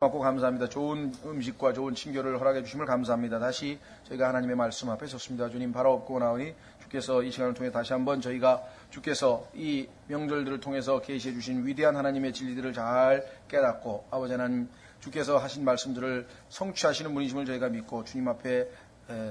고맙고 감사합니다. 좋은 음식과 좋은 친교를 허락해 주심을 감사합니다. 다시 저희가 하나님의 말씀 앞에 섰습니다. 주님 바로 없고 나오니 주께서 이 시간을 통해 다시 한번 저희가 주께서 이 명절들을 통해서 계시해 주신 위대한 하나님의 진리들을 잘 깨닫고 아버지 하나님 주께서 하신 말씀들을 성취하시는 분이심을 저희가 믿고 주님 앞에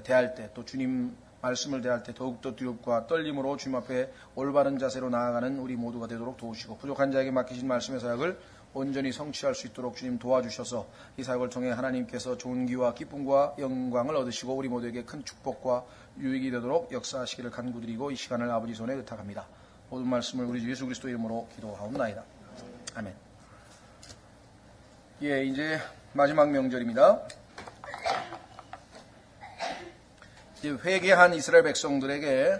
대할 때 또 주님 말씀을 대할 때 더욱더 두렵과 떨림으로 주님 앞에 올바른 자세로 나아가는 우리 모두가 되도록 도우시고 부족한 자에게 맡기신 말씀의 사역을 온전히 성취할 수 있도록 주님 도와주셔서 이 사역을 통해 하나님께서 존귀와 기쁨과 영광을 얻으시고 우리 모두에게 큰 축복과 유익이 되도록 역사하시기를 간구드리고 이 시간을 아버지 손에 의탁합니다. 모든 말씀을 우리 주 예수 그리스도 이름으로 기도하옵나이다. 아멘. 예, 이제 마지막 명절입니다. 이제 회개한 이스라엘 백성들에게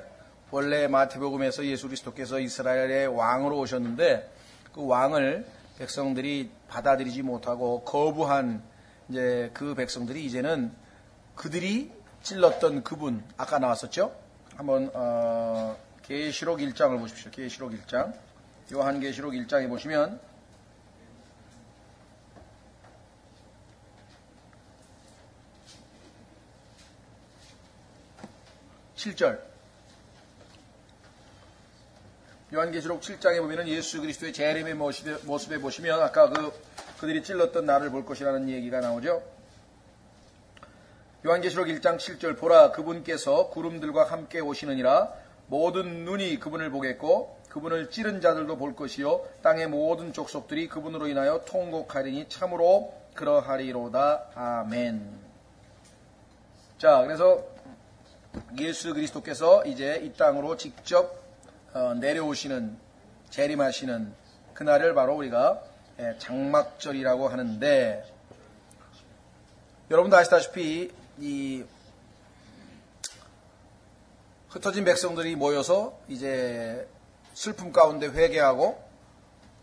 원래 마태복음에서 예수 그리스도께서 이스라엘의 왕으로 오셨는데 그 왕을 백성들이 받아들이지 못하고 거부한 이제 그 백성들이 이제는 그들이 찔렀던 그분 아까 나왔었죠? 한번 계시록 1장을 보십시오. 계시록 1장. 요한계시록 1장에 보시면 7절. 요한계시록 7장에 보면 예수 그리스도의 재림의 모습에 보시면 아까 그들이 찔렀던 나를 볼 것이라는 얘기가 나오죠. 요한계시록 1장 7절 보라 그분께서 구름들과 함께 오시느니라 모든 눈이 그분을 보겠고 그분을 찌른 자들도 볼 것이요 땅의 모든 족속들이 그분으로 인하여 통곡하리니 참으로 그러하리로다. 아멘. 자, 그래서 예수 그리스도께서 이제 이 땅으로 직접 내려오시는 재림하시는 그날을 바로 우리가 장막절이라고 하는데 여러분도 아시다시피 이 흩어진 백성들이 모여서 이제 슬픔 가운데 회개하고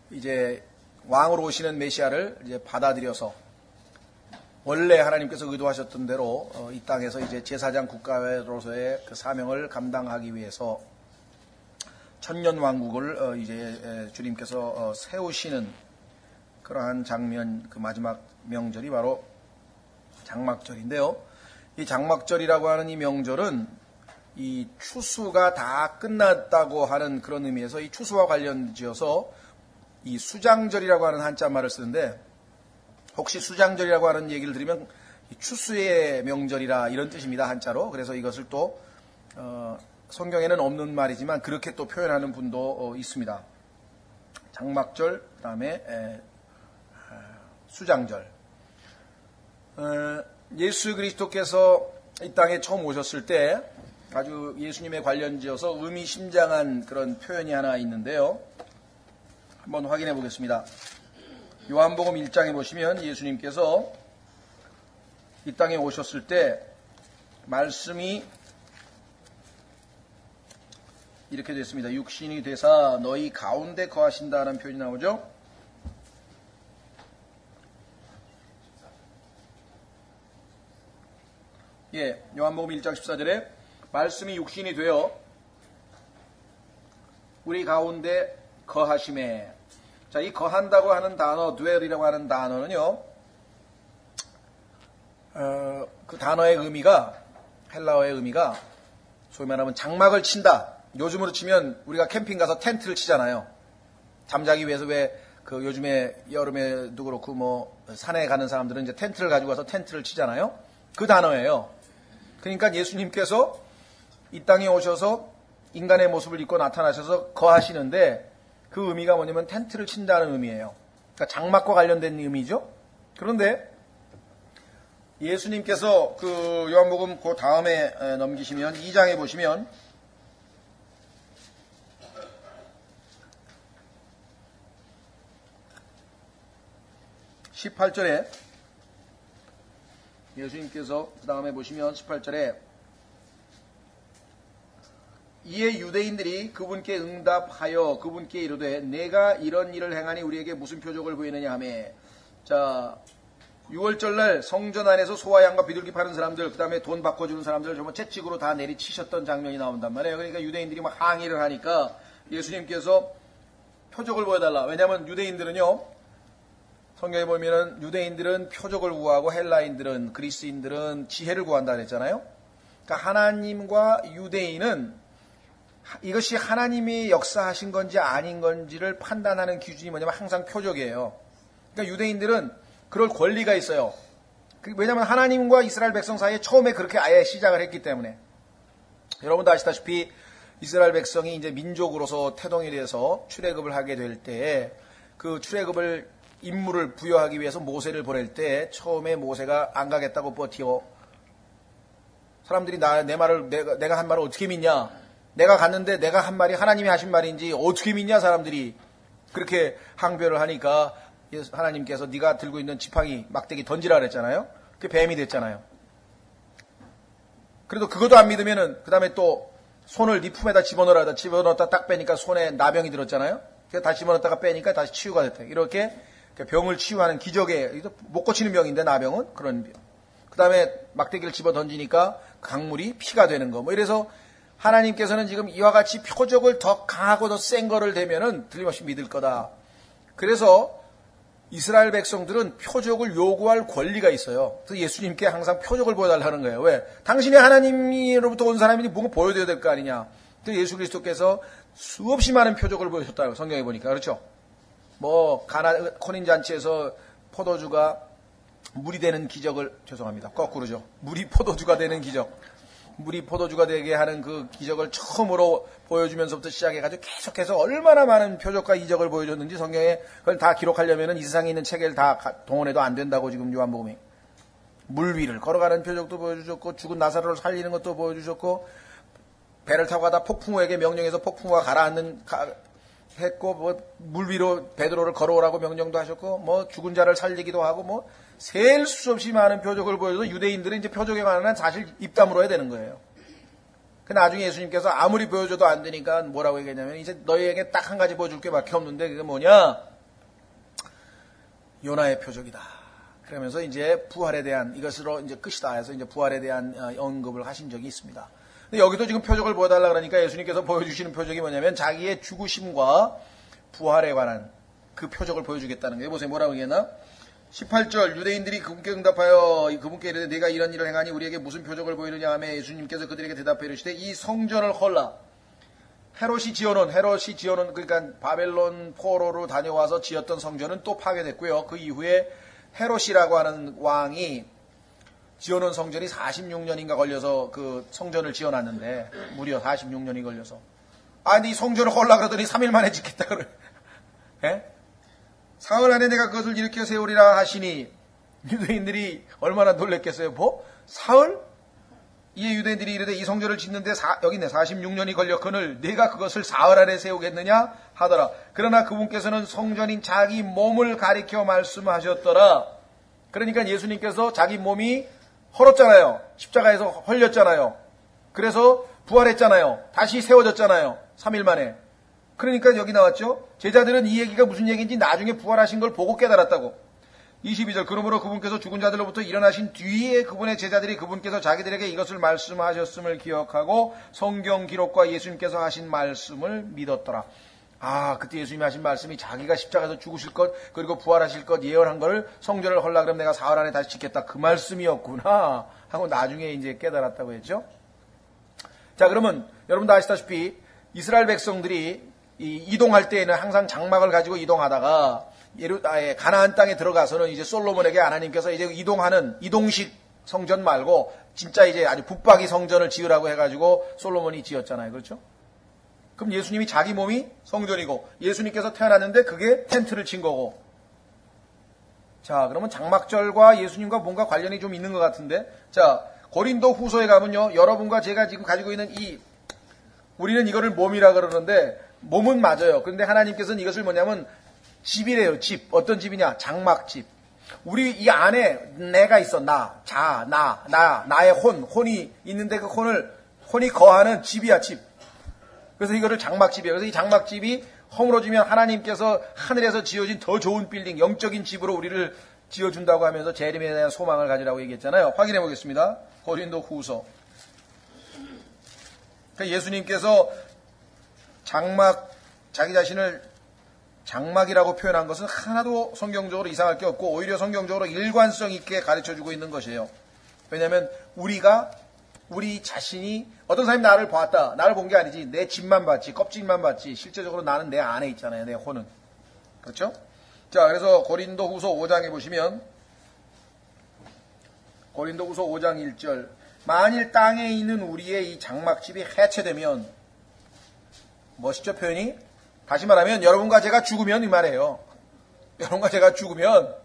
이제 왕으로 오시는 메시아를 이제 받아들여서 원래 하나님께서 의도하셨던 대로 이 땅에서 이제 제사장 국가로서의 그 사명을 감당하기 위해서 천년 왕국을 이제 주님께서 세우시는 그러한 장면, 그 마지막 명절이 바로 장막절인데요. 이 장막절이라고 하는 이 명절은 이 추수가 다 끝났다고 하는 그런 의미에서 이 추수와 관련지어서 이 수장절이라고 하는 한자말을 쓰는데 혹시 수장절이라고 하는 얘기를 들으면 추수의 명절이라 이런 뜻입니다. 한자로. 그래서 이것을 또 성경에는 없는 말이지만 그렇게 또 표현하는 분도 있습니다. 장막절, 그 다음에 수장절. 예수 그리스도께서 이 땅에 처음 오셨을 때 아주 예수님에 관련지어서 의미심장한 그런 표현이 하나 있는데요. 한번 확인해 보겠습니다. 요한복음 1장에 보시면 예수님께서 이 땅에 오셨을 때 말씀이 이렇게 됐습니다. 육신이 되사 너희 가운데 거하신다는 표현이 나오죠. 예, 요한복음 1장 14절에 말씀이 육신이 되어 우리 가운데 거하심에 자, 이 거한다고 하는 단어, dwell이라고 하는 단어는요, 그 단어의 의미가, 헬라어의 의미가, 소위 말하면 장막을 친다. 요즘으로 치면 우리가 캠핑 가서 텐트를 치잖아요. 잠자기 위해서 그 요즘에 여름에도 그렇고 산에 가는 사람들은 이제 텐트를 가지고 가서 텐트를 치잖아요. 그 단어예요. 그러니까 예수님께서 이 땅에 오셔서 인간의 모습을 입고 나타나셔서 거하시는데 그 의미가 뭐냐면 텐트를 친다는 의미예요. 그러니까 장막과 관련된 의미죠. 그런데 예수님께서 그 요한복음 그 다음에 넘기시면 2장에 보시면 18절에 예수님께서 그 다음에 보시면 18절에 이에 유대인들이 그분께 응답하여 그분께 이르되 내가 이런 일을 행하니 우리에게 무슨 표적을 보이느냐 하며 자 6월절날 성전 안에서 소와 양과 비둘기 파는 사람들 그 다음에 돈 바꿔주는 사람들 정말 채찍으로 다 내리치셨던 장면이 나온단 말이에요. 그러니까 유대인들이 막 항의를 하니까 예수님께서 표적을 보여달라. 왜냐하면 유대인들은요 성경에 보면은 유대인들은 표적을 구하고 헬라인들은, 그리스인들은 지혜를 구한다 그랬잖아요. 그러니까 하나님과 유대인은 이것이 하나님이 역사하신 건지 아닌 건지를 판단하는 기준이 뭐냐면 항상 표적이에요. 그러니까 유대인들은 그럴 권리가 있어요. 왜냐하면 하나님과 이스라엘 백성 사이에 처음에 그렇게 아예 시작을 했기 때문에. 여러분도 아시다시피 이스라엘 백성이 이제 민족으로서 태동이 돼서 출애굽을 하게 될 때에 그 출애굽을 임무를 부여하기 위해서 모세를 보낼 때 처음에 모세가 안 가겠다고 버티고 사람들이 내 말을 내가 한 말을 어떻게 믿냐? 내가 갔는데 내가 한 말이 하나님이 하신 말인지 어떻게 믿냐? 사람들이 그렇게 항변을 하니까 하나님께서 네가 들고 있는 지팡이 막대기 던지라 그랬잖아요. 그게 뱀이 됐잖아요. 그래도 그것도 안 믿으면은 그 다음에 또 손을 네 품에다 집어넣었다 딱 빼니까 손에 나병이 들었잖아요. 그래서 다시 집어넣었다가 빼니까 다시 치유가 됐다. 이렇게 병을 치유하는 기적의, 못 고치는 병인데 나병은 그런 병. 그 다음에 막대기를 집어 던지니까 강물이 피가 되는 거. 뭐 이래서 하나님께서는 지금 이와 같이 표적을 더 강하고 더 센 거를 대면은 틀림없이 믿을 거다. 그래서 이스라엘 백성들은 표적을 요구할 권리가 있어요. 그래서 예수님께 항상 표적을 보여달라는 거예요. 왜? 당신이 하나님으로부터 온 사람이니 뭔가 보여줘야 될 거 아니냐. 그래서 예수 그리스도께서 수없이 많은 표적을 보여줬다고 성경에 보니까. 그렇죠? 뭐 코린 잔치에서 포도주가 물이 되는 기적을, 죄송합니다. 거꾸로죠. 물이 포도주가 되는 기적. 물이 포도주가 되게 하는 그 기적을 처음으로 보여주면서부터 시작해가지고 계속해서 얼마나 많은 표적과 이적을 보여줬는지 성경에 그걸 다 기록하려면은 이 세상에 있는 책을 다 동원해도 안 된다고 지금 요한복음이. 물 위를 걸어가는 표적도 보여주셨고, 죽은 나사로를 살리는 것도 보여주셨고, 배를 타고 가다 폭풍우에게 명령해서 폭풍우가 가라앉는, 했고, 뭐, 물 위로 베드로를 걸어오라고 명령도 하셨고, 뭐, 죽은 자를 살리기도 하고, 뭐, 셀 수 없이 많은 표적을 보여줘서 유대인들은 이제 표적에 관한 사실 입다물어야 되는 거예요. 그 나중에 예수님께서 아무리 보여줘도 안 되니까 뭐라고 얘기했냐면, 이제 너희에게 딱 한 가지 보여줄 게 밖에 없는데, 그게 뭐냐? 요나의 표적이다. 그러면서 이제 부활에 대한, 이것으로 이제 끝이다 해서 이제 부활에 대한 언급을 하신 적이 있습니다. 근데 여기도 지금 표적을 보여달라 그러니까 예수님께서 보여주시는 표적이 뭐냐면 자기의 죽으심과 부활에 관한 그 표적을 보여주겠다는 거예요. 보세요. 뭐라고 얘기했나? 18절 유대인들이 그분께 응답하여 그분께 이르되 네가 이런 일을 행하니 우리에게 무슨 표적을 보이느냐 하며 예수님께서 그들에게 대답해 이르시되 이 성전을 헐라. 헤롯이 지어놓은 그러니까 바벨론 포로로 다녀와서 지었던 성전은 또 파괴됐고요. 그 이후에 헤롯이라고 하는 왕이 지어놓은 성전이 46년인가 걸려서 그 성전을 지어놨는데 무려 46년이 걸려서 근데 이 성전을 헐라 그러더니 3일 만에 짓겠다 그래. 예? 사흘 안에 내가 그것을 일으켜 세우리라 하시니 유대인들이 얼마나 놀랬겠어요. 뭐? 사흘? 이 유대인들이 이르되 이 성전을 짓는데 여기 있네 46년이 걸렸거늘 내가 그것을 사흘 안에 세우겠느냐 하더라. 그러나 그분께서는 성전인 자기 몸을 가리켜 말씀하셨더라. 그러니까 예수님께서 자기 몸이 헐었잖아요. 십자가에서 헐렸잖아요. 그래서 부활했잖아요. 다시 세워졌잖아요. 3일 만에. 그러니까 여기 나왔죠. 제자들은 이 얘기가 무슨 얘기인지 나중에 부활하신 걸 보고 깨달았다고. 22절 그러므로 그분께서 죽은 자들로부터 일어나신 뒤에 그분의 제자들이 그분께서 자기들에게 이것을 말씀하셨음을 기억하고 성경 기록과 예수님께서 하신 말씀을 믿었더라. 그때 예수님이 하신 말씀이 자기가 십자가에서 죽으실 것 그리고 부활하실 것 예언한 걸 성전을 헐라 그러면 내가 사흘 안에 다시 짓겠다 그 말씀이었구나 하고 나중에 이제 깨달았다고 했죠. 자, 그러면 여러분도 아시다시피 이스라엘 백성들이 이동할 때에는 항상 장막을 가지고 이동하다가 가나안 땅에 들어가서는 이제 솔로몬에게 하나님께서 이제 이동하는 이동식 성전 말고 진짜 이제 아주 붙박이 성전을 지으라고 해가지고 솔로몬이 지었잖아요. 그렇죠? 그럼 예수님이 자기 몸이 성전이고 예수님께서 태어났는데 그게 텐트를 친 거고. 자, 그러면 장막절과 예수님과 뭔가 관련이 좀 있는 것 같은데. 자, 고린도 후서에 가면요. 여러분과 제가 지금 가지고 있는 우리는 이거를 몸이라 그러는데 몸은 맞아요. 그런데 하나님께서는 이것을 뭐냐면 집이래요. 집. 어떤 집이냐? 장막집. 우리 이 안에 내가 있어. 나의 혼이 있는데 그 혼이 거하는 집이야, 집. 그래서 이거를 장막집이에요. 그래서 이 장막집이 허물어지면 하나님께서 하늘에서 지어진 더 좋은 빌딩, 영적인 집으로 우리를 지어준다고 하면서 재림에 대한 소망을 가지라고 얘기했잖아요. 확인해 보겠습니다. 고린도 후서. 그러니까 예수님께서 자기 자신을 장막이라고 표현한 것은 하나도 성경적으로 이상할 게 없고 오히려 성경적으로 일관성 있게 가르쳐주고 있는 것이에요. 왜냐하면 우리 자신이 어떤 사람이 나를 봤다. 나를 본 게 아니지. 내 집만 봤지. 껍질만 봤지. 실제적으로 나는 내 안에 있잖아요. 내 혼은. 그렇죠? 자, 그래서 고린도후서 5장에 보시면 고린도후서 5장 1절 만일 땅에 있는 우리의 이 장막집이 해체되면 멋있죠 표현이? 다시 말하면 여러분과 제가 죽으면 이 말이에요. 여러분과 제가 죽으면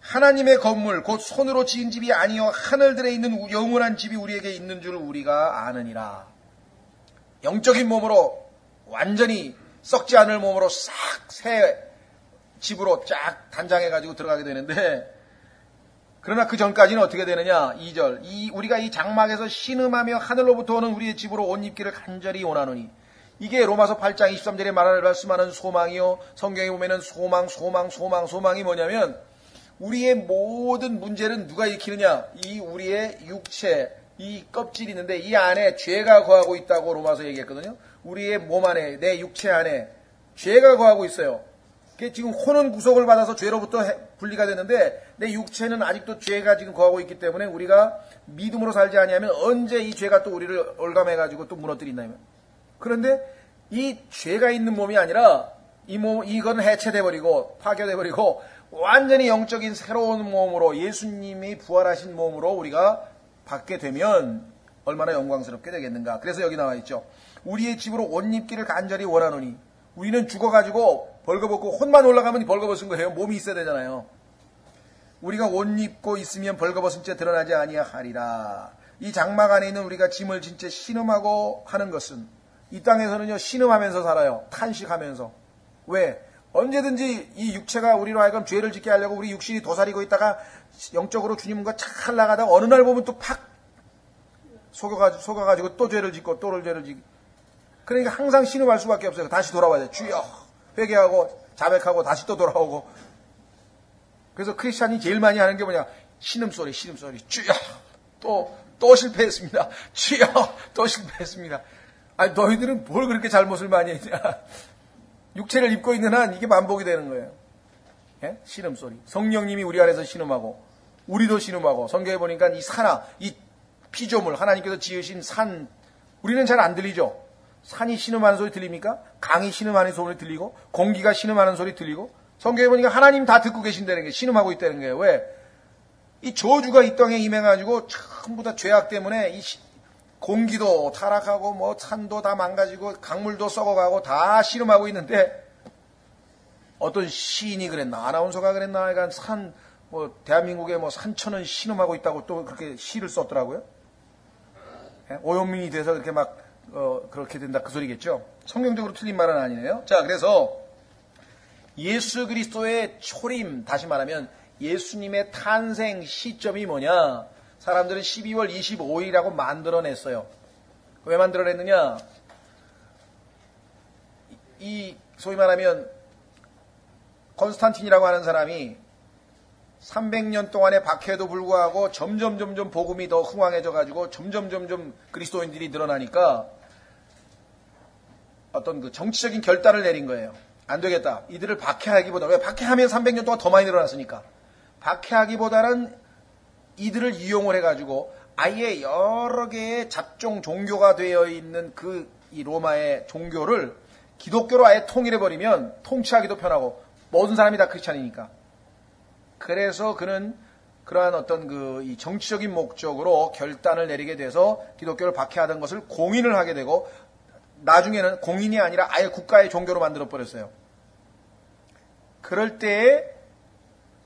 하나님의 건물 곧 손으로 지은 집이 아니요 하늘들에 있는 영원한 집이 우리에게 있는 줄 우리가 아느니라. 영적인 몸으로 완전히 썩지 않을 몸으로 싹 새 집으로 쫙 단장해가지고 들어가게 되는데 그러나 그 전까지는 어떻게 되느냐? 2절 우리가 이 장막에서 신음하며 하늘로부터 오는 우리의 집으로 옷 입기를 간절히 원하노니 이게 로마서 8장 23절에 말씀하는 소망이요. 성경에 보면은 소망이 뭐냐면 우리의 모든 문제는 누가 일으키느냐? 이 우리의 육체, 이 껍질이 있는데 이 안에 죄가 거하고 있다고 로마서 얘기했거든요. 우리의 몸 안에, 내 육체 안에 죄가 거하고 있어요. 지금 혼은 구속을 받아서 죄로부터 분리가 됐는데 내 육체는 아직도 죄가 지금 거하고 있기 때문에 우리가 믿음으로 살지 아니하면 언제 이 죄가 또 우리를 올감해가지고 또 무너뜨린다. 그런데 이 죄가 있는 몸이 아니라 이거는 해체돼 버리고 파괴돼 버리고 완전히 영적인 새로운 몸으로 예수님이 부활하신 몸으로 우리가 받게 되면 얼마나 영광스럽게 되겠는가. 그래서 여기 나와 있죠. 우리의 집으로 옷 입기를 간절히 원하노니 우리는 죽어가지고 벌거벗고 혼만 올라가면 벌거벗은 거예요. 몸이 있어야 되잖아요. 우리가 옷 입고 있으면 벌거벗은 채 드러나지 아니하리라. 이 장막 안에 있는 우리가 짐을 진 채 신음하고 하는 것은 이 땅에서는요 신음하면서 살아요. 탄식하면서. 왜? 언제든지 이 육체가 우리로 하여금 죄를 짓게 하려고 우리 육신이 도사리고 있다가 영적으로 주님과 잘 나가다가 어느 날 보면 또 팍 속아가지고 또 죄를 짓고 또 죄를 짓고 그러니까 항상 신음할 수밖에 없어요. 다시 돌아와야 돼. 주여 회개하고 자백하고 다시 또 돌아오고. 그래서 크리스찬이 제일 많이 하는 게 뭐냐? 신음소리. 주여 또 실패했습니다. 주여 또 실패했습니다. 아니 너희들은 뭘 그렇게 잘못을 많이 했냐? 육체를 입고 있는 한 이게 반복이 되는 거예요. 예? 신음소리. 성령님이 우리 안에서 신음하고 우리도 신음하고 성경에 보니까 이 산하, 이 피조물 하나님께서 지으신 산 우리는 잘 안 들리죠? 산이 신음하는 소리 들립니까? 강이 신음하는 소리 들리고 공기가 신음하는 소리 들리고 성경에 보니까 하나님 다 듣고 계신다는 게 신음하고 있다는 거예요. 왜? 이 저주가 이 땅에 임해가지고 전부 다 죄악 때문에 이 공기도 타락하고 뭐 산도 다 망가지고 강물도 썩어가고 다 신음하고 있는데 어떤 시인이 그랬나 아나운서가 그랬나 하여간 대한민국의 산천은 신음하고 있다고 또 그렇게 시를 썼더라고요. 오염민이 돼서 그렇게 그렇게 된다 그 소리겠죠. 성경적으로 틀린 말은 아니네요. 자, 그래서 예수 그리스도의 초림, 다시 말하면 예수님의 탄생 시점이 뭐냐? 사람들은 12월 25일이라고 만들어냈어요. 왜 만들어냈느냐? 소위 말하면 콘스탄틴이라고 하는 사람이 300년 동안의 박해에도 불구하고 점점 복음이 더 흥왕해져가지고 점점 그리스도인들이 늘어나니까 어떤 그 정치적인 결단을 내린 거예요. 안 되겠다. 이들을 박해하기보다, 왜 박해하면 300년 동안 더 많이 늘어났으니까. 박해하기보다는 이들을 이용을 해가지고 아예 여러 개의 잡종 종교가 되어 있는 이 로마의 종교를 기독교로 아예 통일해버리면 통치하기도 편하고 모든 사람이 다 크리스찬이니까. 그래서 그는 그러한 어떤 이 정치적인 목적으로 결단을 내리게 돼서 기독교를 박해하던 것을 공인을 하게 되고 나중에는 공인이 아니라 아예 국가의 종교로 만들어버렸어요. 그럴 때에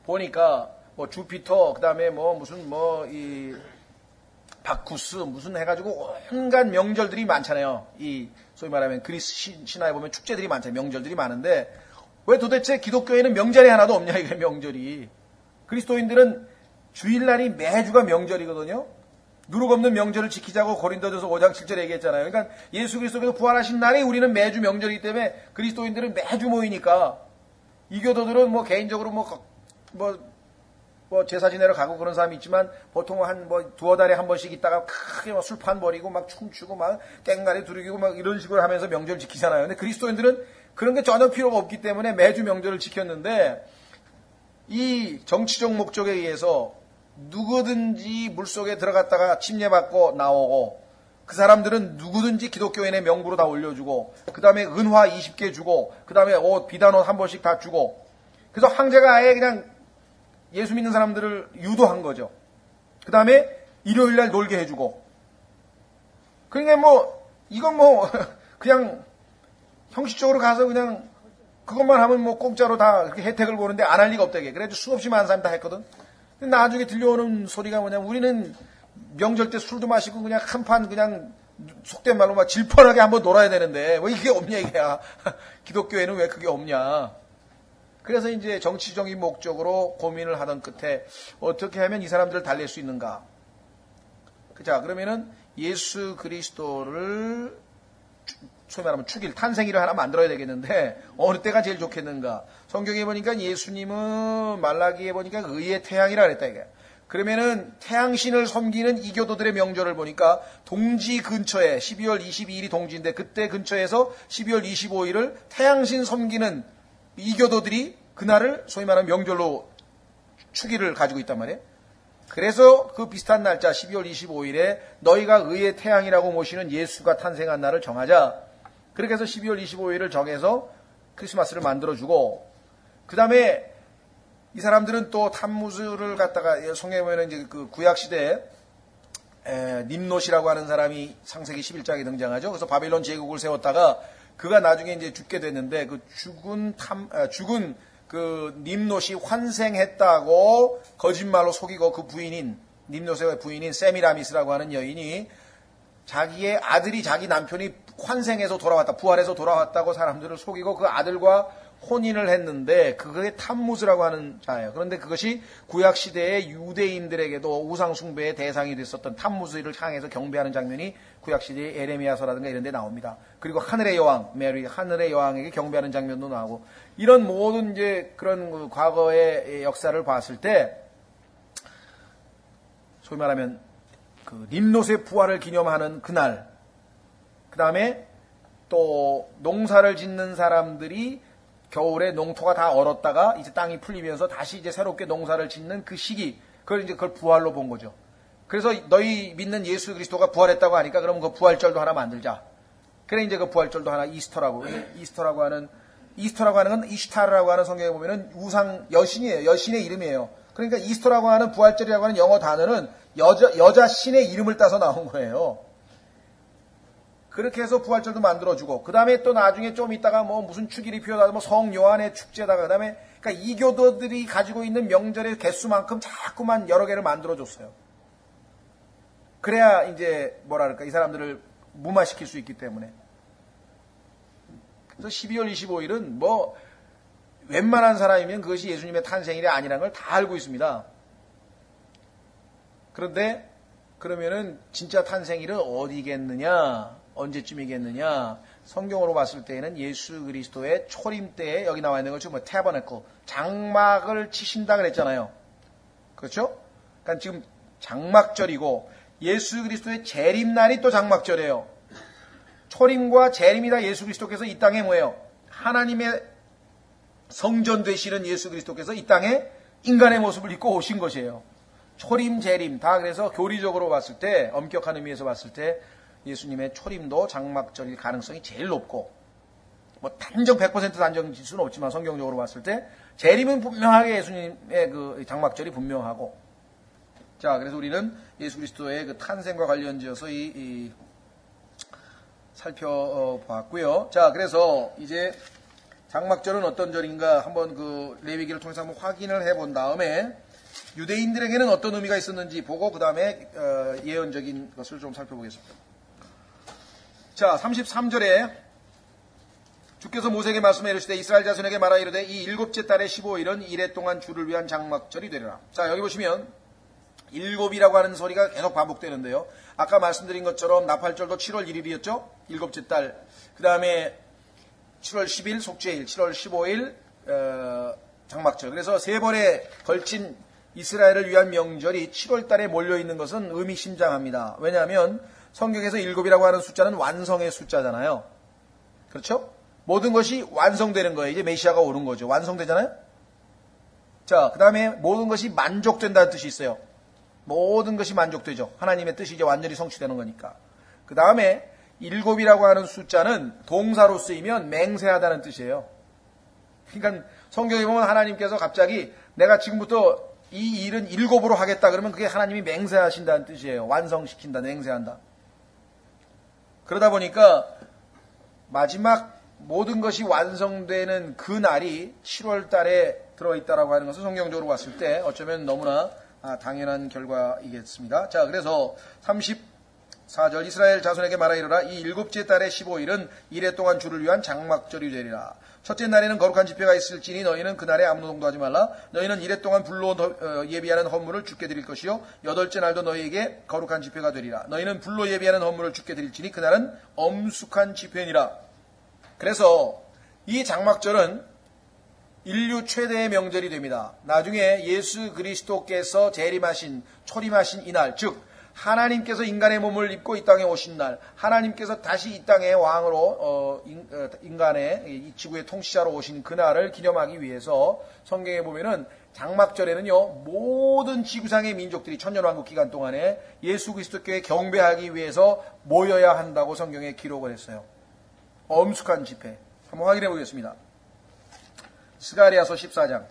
보니까 주피터, 그 다음에 이 바쿠스 무슨 해가지고 온갖 명절들이 많잖아요. 소위 말하면 그리스 신화에 보면 축제들이 많잖아요. 명절들이 많은데 왜 도대체 기독교에는 명절이 하나도 없냐 이게 명절이. 그리스도인들은 주일날이 매주가 명절이거든요. 누룩 없는 명절을 지키자고 고린도전서 5장 7절에 얘기했잖아요. 그러니까 예수 그리스도께서 부활하신 날이 우리는 매주 명절이기 때문에 그리스도인들은 매주 모이니까 이교도들은 개인적으로 제사 지내러 가고 그런 사람이 있지만 보통 두어 달에 한 번씩 있다가 크게 술판 벌이고 춤추고 땡가리 두르기고 이런 식으로 하면서 명절 지키잖아요. 근데 그리스도인들은 그런 게 전혀 필요가 없기 때문에 매주 명절을 지켰는데 이 정치적 목적에 의해서 누구든지 물속에 들어갔다가 침례받고 나오고 그 사람들은 누구든지 기독교인의 명부로 다 올려주고 그 다음에 은화 20개 주고 그 다음에 옷 비단옷 한 번씩 다 주고 그래서 황제가 아예 그냥 예수 믿는 사람들을 유도한 거죠. 그 다음에 일요일날 놀게 해주고 그러니까 뭐 이건 뭐 그냥 형식적으로 가서 그냥 그것만 하면 뭐 공짜로 다 그렇게 혜택을 보는데 안 할 리가 없다 이게. 그래도 수없이 많은 사람이 다 했거든. 근데 나중에 들려오는 소리가 뭐냐면 우리는 명절 때 술도 마시고 그냥 한판 그냥 속된 말로 막 질펀하게 한번 놀아야 되는데 왜 이게 없냐 이게야. 기독교에는 왜 그게 없냐. 그래서 이제 정치적인 목적으로 고민을 하던 끝에 어떻게 하면 이 사람들을 달랠 수 있는가. 자, 그러면은 예수 그리스도를 소위 말하면 축일 탄생일을 하나 만들어야 되겠는데 어느 때가 제일 좋겠는가. 성경에 보니까 예수님은 말라기에 보니까 의의 태양이라 그랬다 이게. 그러면은 태양신을 섬기는 이교도들의 명절을 보니까 동지 근처에 12월 22일이 동지인데 그때 근처에서 12월 25일을 태양신 섬기는 이교도들이 그날을 소위 말하는 명절로 축일을 가지고 있단 말이에요. 그래서 그 비슷한 날짜 12월 25일에 너희가 의의 태양이라고 모시는 예수가 탄생한 날을 정하자. 그렇게 해서 12월 25일을 정해서 크리스마스를 만들어주고 그 다음에 이 사람들은 또 탐무스를 갖다가 성경에 보면 이제 그 구약시대에 님노시라고 하는 사람이 창세기 11장에 등장하죠. 그래서 바빌론 제국을 세웠다가 그가 나중에 이제 죽게 됐는데 그 죽은 그 님노시 환생했다고 거짓말로 속이고 그 부인인 님노스의 부인인 세미라미스라고 하는 여인이 자기의 아들이 자기 남편이 환생해서 돌아왔다 부활해서 돌아왔다고 사람들을 속이고 그 아들과 혼인을 했는데 그게 탐무스라고 하는 자예요. 그런데 그것이 구약시대의 유대인들에게도 우상숭배의 대상이 됐었던 탐무스를 향해서 경배하는 장면이 구약시대의 에레미야서라든가 이런 데 나옵니다. 그리고 하늘의 여왕, 메리, 하늘의 여왕에게 경배하는 장면도 나오고 이런 모든 이제 그런 과거의 역사를 봤을 때 소위 말하면 그 림롯의 부활을 기념하는 그날 그 다음에 또 농사를 짓는 사람들이 겨울에 농토가 다 얼었다가 이제 땅이 풀리면서 다시 이제 새롭게 농사를 짓는 그 시기, 그걸 부활로 본 거죠. 그래서 너희 믿는 예수 그리스도가 부활했다고 하니까 그럼 그 부활절도 하나 만들자. 그래 이제 그 부활절도 하나 이스터라고 하는 건 이슈타르라고 하는 성경에 보면은 우상 여신이에요. 여신의 이름이에요. 그러니까 이스터라고 하는 부활절이라고 하는 영어 단어는 여자 신의 이름을 따서 나온 거예요. 그렇게 해서 부활절도 만들어주고, 그 다음에 또 나중에 좀 있다가 뭐 무슨 축일이 필요하다, 뭐 성 요한의 축제다가, 그 다음에, 그러니까 이교도들이 가지고 있는 명절의 개수만큼 자꾸만 여러 개를 만들어줬어요. 그래야 이제 뭐랄까, 이 사람들을 무마시킬 수 있기 때문에. 그래서 12월 25일은 뭐, 웬만한 사람이면 그것이 예수님의 탄생일이 아니라는 걸 다 알고 있습니다. 그런데, 그러면은 진짜 탄생일은 어디겠느냐? 언제쯤이겠느냐? 성경으로 봤을 때에는 예수 그리스도의 초림 때에 여기 나와 있는 걸 지금 태버네클 장막을 치신다 그랬잖아요. 그렇죠? 그러니까 지금 장막절이고 예수 그리스도의 재림날이 또 장막절이에요. 초림과 재림이다. 예수 그리스도께서 이 땅에 뭐예요? 하나님의 성전 되시는 예수 그리스도께서 이 땅에 인간의 모습을 입고 오신 것이에요. 초림, 재림 다 그래서 교리적으로 봤을 때 엄격한 의미에서 봤을 때 예수님의 초림도 장막절일 가능성이 제일 높고 뭐 단정 100% 단정 질 수는 없지만 성경적으로 봤을 때 재림은 분명하게 예수님의 그 장막절이 분명하고 자 그래서 우리는 예수 그리스도의 그 탄생과 관련지어서 살펴봤고요. 자 그래서 이제 장막절은 어떤 절인가 한번 그 레위기를 통해서 한번 확인을 해본 다음에 유대인들에게는 어떤 의미가 있었는지 보고 그 다음에 예언적인 것을 좀 살펴보겠습니다. 자 33절에 주께서 모세에게 말씀해 이르시되 이스라엘 자손에게 말하 이르되 이 일곱째 달의 15일은 이래 동안 주를 위한 장막절이 되리라. 자 여기 보시면 일곱이라고 하는 소리가 계속 반복되는데요. 아까 말씀드린 것처럼 나팔절도 7월 1일이었죠. 일곱째 달. 그 다음에 7월 10일 속죄일, 7월 15일 장막절. 그래서 세 번에 걸친 이스라엘을 위한 명절이 7월 달에 몰려있는 것은 의미심장합니다. 왜냐하면 성경에서 일곱이라고 하는 숫자는 완성의 숫자잖아요. 그렇죠? 모든 것이 완성되는 거예요. 이제 메시아가 오는 거죠. 완성되잖아요. 자, 그 다음에 모든 것이 만족된다는 뜻이 있어요. 모든 것이 만족되죠. 하나님의 뜻이 이제 완전히 성취되는 거니까. 그 다음에 7이라고 하는 숫자는 동사로 쓰이면 맹세하다는 뜻이에요. 그러니까 성경에 보면 하나님께서 갑자기 내가 지금부터 이 일은 7으로 하겠다 그러면 그게 하나님이 맹세하신다는 뜻이에요. 완성시킨다, 맹세한다. 그러다 보니까 마지막 모든 것이 완성되는 그 날이 7월 달에 들어있다라고 하는 것은 성경적으로 봤을 때 어쩌면 너무나 당연한 결과이겠습니다. 자, 그래서 34절 이스라엘 자손에게 말하 이르라 이 7째 달의 15일은 이래 동안 주를 위한 장막절이 되리라. 첫째 날에는 거룩한 집회가 있을지니 너희는 그날에 아무 노동도 하지 말라. 너희는 이래 동안 불로 예비하는 헌물을 주께 드릴 것이요 8째 날도 너희에게 거룩한 집회가 되리라. 너희는 불로 예비하는 헌물을 주께 드릴지니 그날은 엄숙한 집회니라. 그래서 이 장막절은 인류 최대의 명절이 됩니다. 나중에 예수 그리스도께서 초림하신 이날, 즉 하나님께서 인간의 몸을 입고 이 땅에 오신 날, 하나님께서 다시 이 땅의 왕으로 인간의 이 지구의 통치자로 오신 그날을 기념하기 위해서 성경에 보면은 장막절에는요 모든 지구상의 민족들이 천년왕국 기간 동안에 예수 그리스도께 경배하기 위해서 모여야 한다고 성경에 기록을 했어요. 엄숙한 집회. 한번 확인해 보겠습니다. 스가랴서 14장.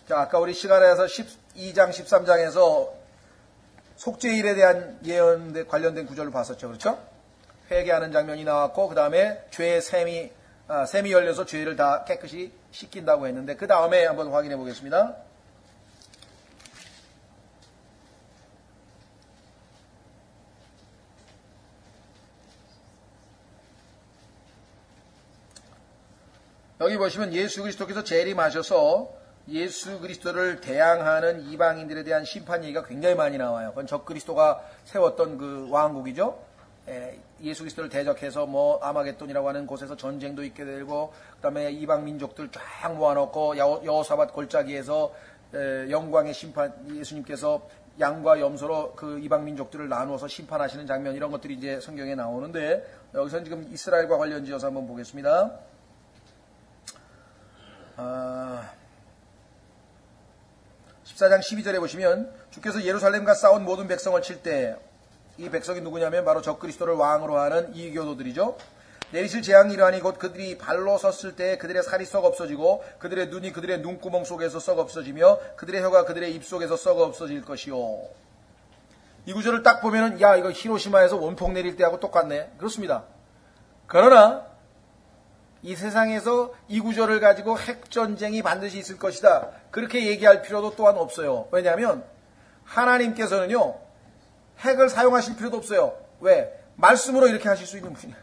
자, 아까 우리 스가랴서 12장, 13장에서 속죄일에 대한 예언 관련된 구절을 봤었죠. 그렇죠? 회개하는 장면이 나왔고, 그 다음에 죄의 샘이 열려서 죄를 다 깨끗이 씻긴다고 했는데, 그 다음에 한번 확인해 보겠습니다. 여기 보시면 예수 그리스도께서 재림하셔서 예수 그리스도를 대항하는 이방인들에 대한 심판 얘기가 굉장히 많이 나와요. 그건 적그리스도가 세웠던 그 왕국이죠. 예수 그리스도를 대적해서 뭐 아마겟돈이라고 하는 곳에서 전쟁도 있게 되고, 그다음에 이방 민족들 쫙 모아놓고 여호사밧 골짜기에서 영광의 심판, 예수님께서 양과 염소로 그 이방 민족들을 나누어서 심판하시는 장면, 이런 것들이 이제 성경에 나오는데, 여기서는 지금 이스라엘과 관련지어서 한번 보겠습니다. 14장 12절에 보시면 주께서 예루살렘과 싸운 모든 백성을 칠 때, 이 백성이 누구냐면 바로 적그리스도를 왕으로 하는 이교도들이죠. 내리실 재앙이 이러하니 곧 그들이 발로 섰을 때 그들의 살이 썩어 없어지고 그들의 눈이 그들의 눈구멍 속에서 썩어 없어지며 그들의 혀가 그들의 입 속에서 썩어 없어질 것이요. 이 구절을 딱 보면은 야, 이거 히로시마에서 원폭 내릴 때하고 똑같네. 그렇습니다. 그러나 이 세상에서 이 구절을 가지고 핵전쟁이 반드시 있을 것이다, 그렇게 얘기할 필요도 또한 없어요. 왜냐하면 하나님께서는요 핵을 사용하실 필요도 없어요. 왜? 말씀으로 이렇게 하실 수 있는 분이야.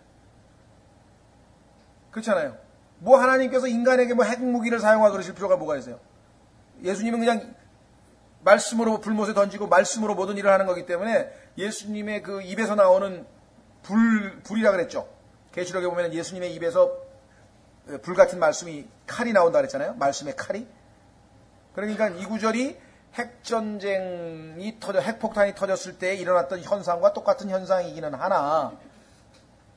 그렇잖아요. 뭐 하나님께서 인간에게 뭐 핵무기를 사용하고 그러실 필요가 뭐가 있어요? 예수님은 그냥 말씀으로 불못에 던지고 말씀으로 모든 일을 하는 거기 때문에 예수님의 그 입에서 나오는 불이라 그랬죠. 계시록에 보면 예수님의 입에서 불같은 말씀이, 칼이 나온다 그랬잖아요. 말씀의 칼이. 그러니까 이 구절이 핵전쟁이 핵폭탄이 터졌을 때 일어났던 현상과 똑같은 현상이기는 하나,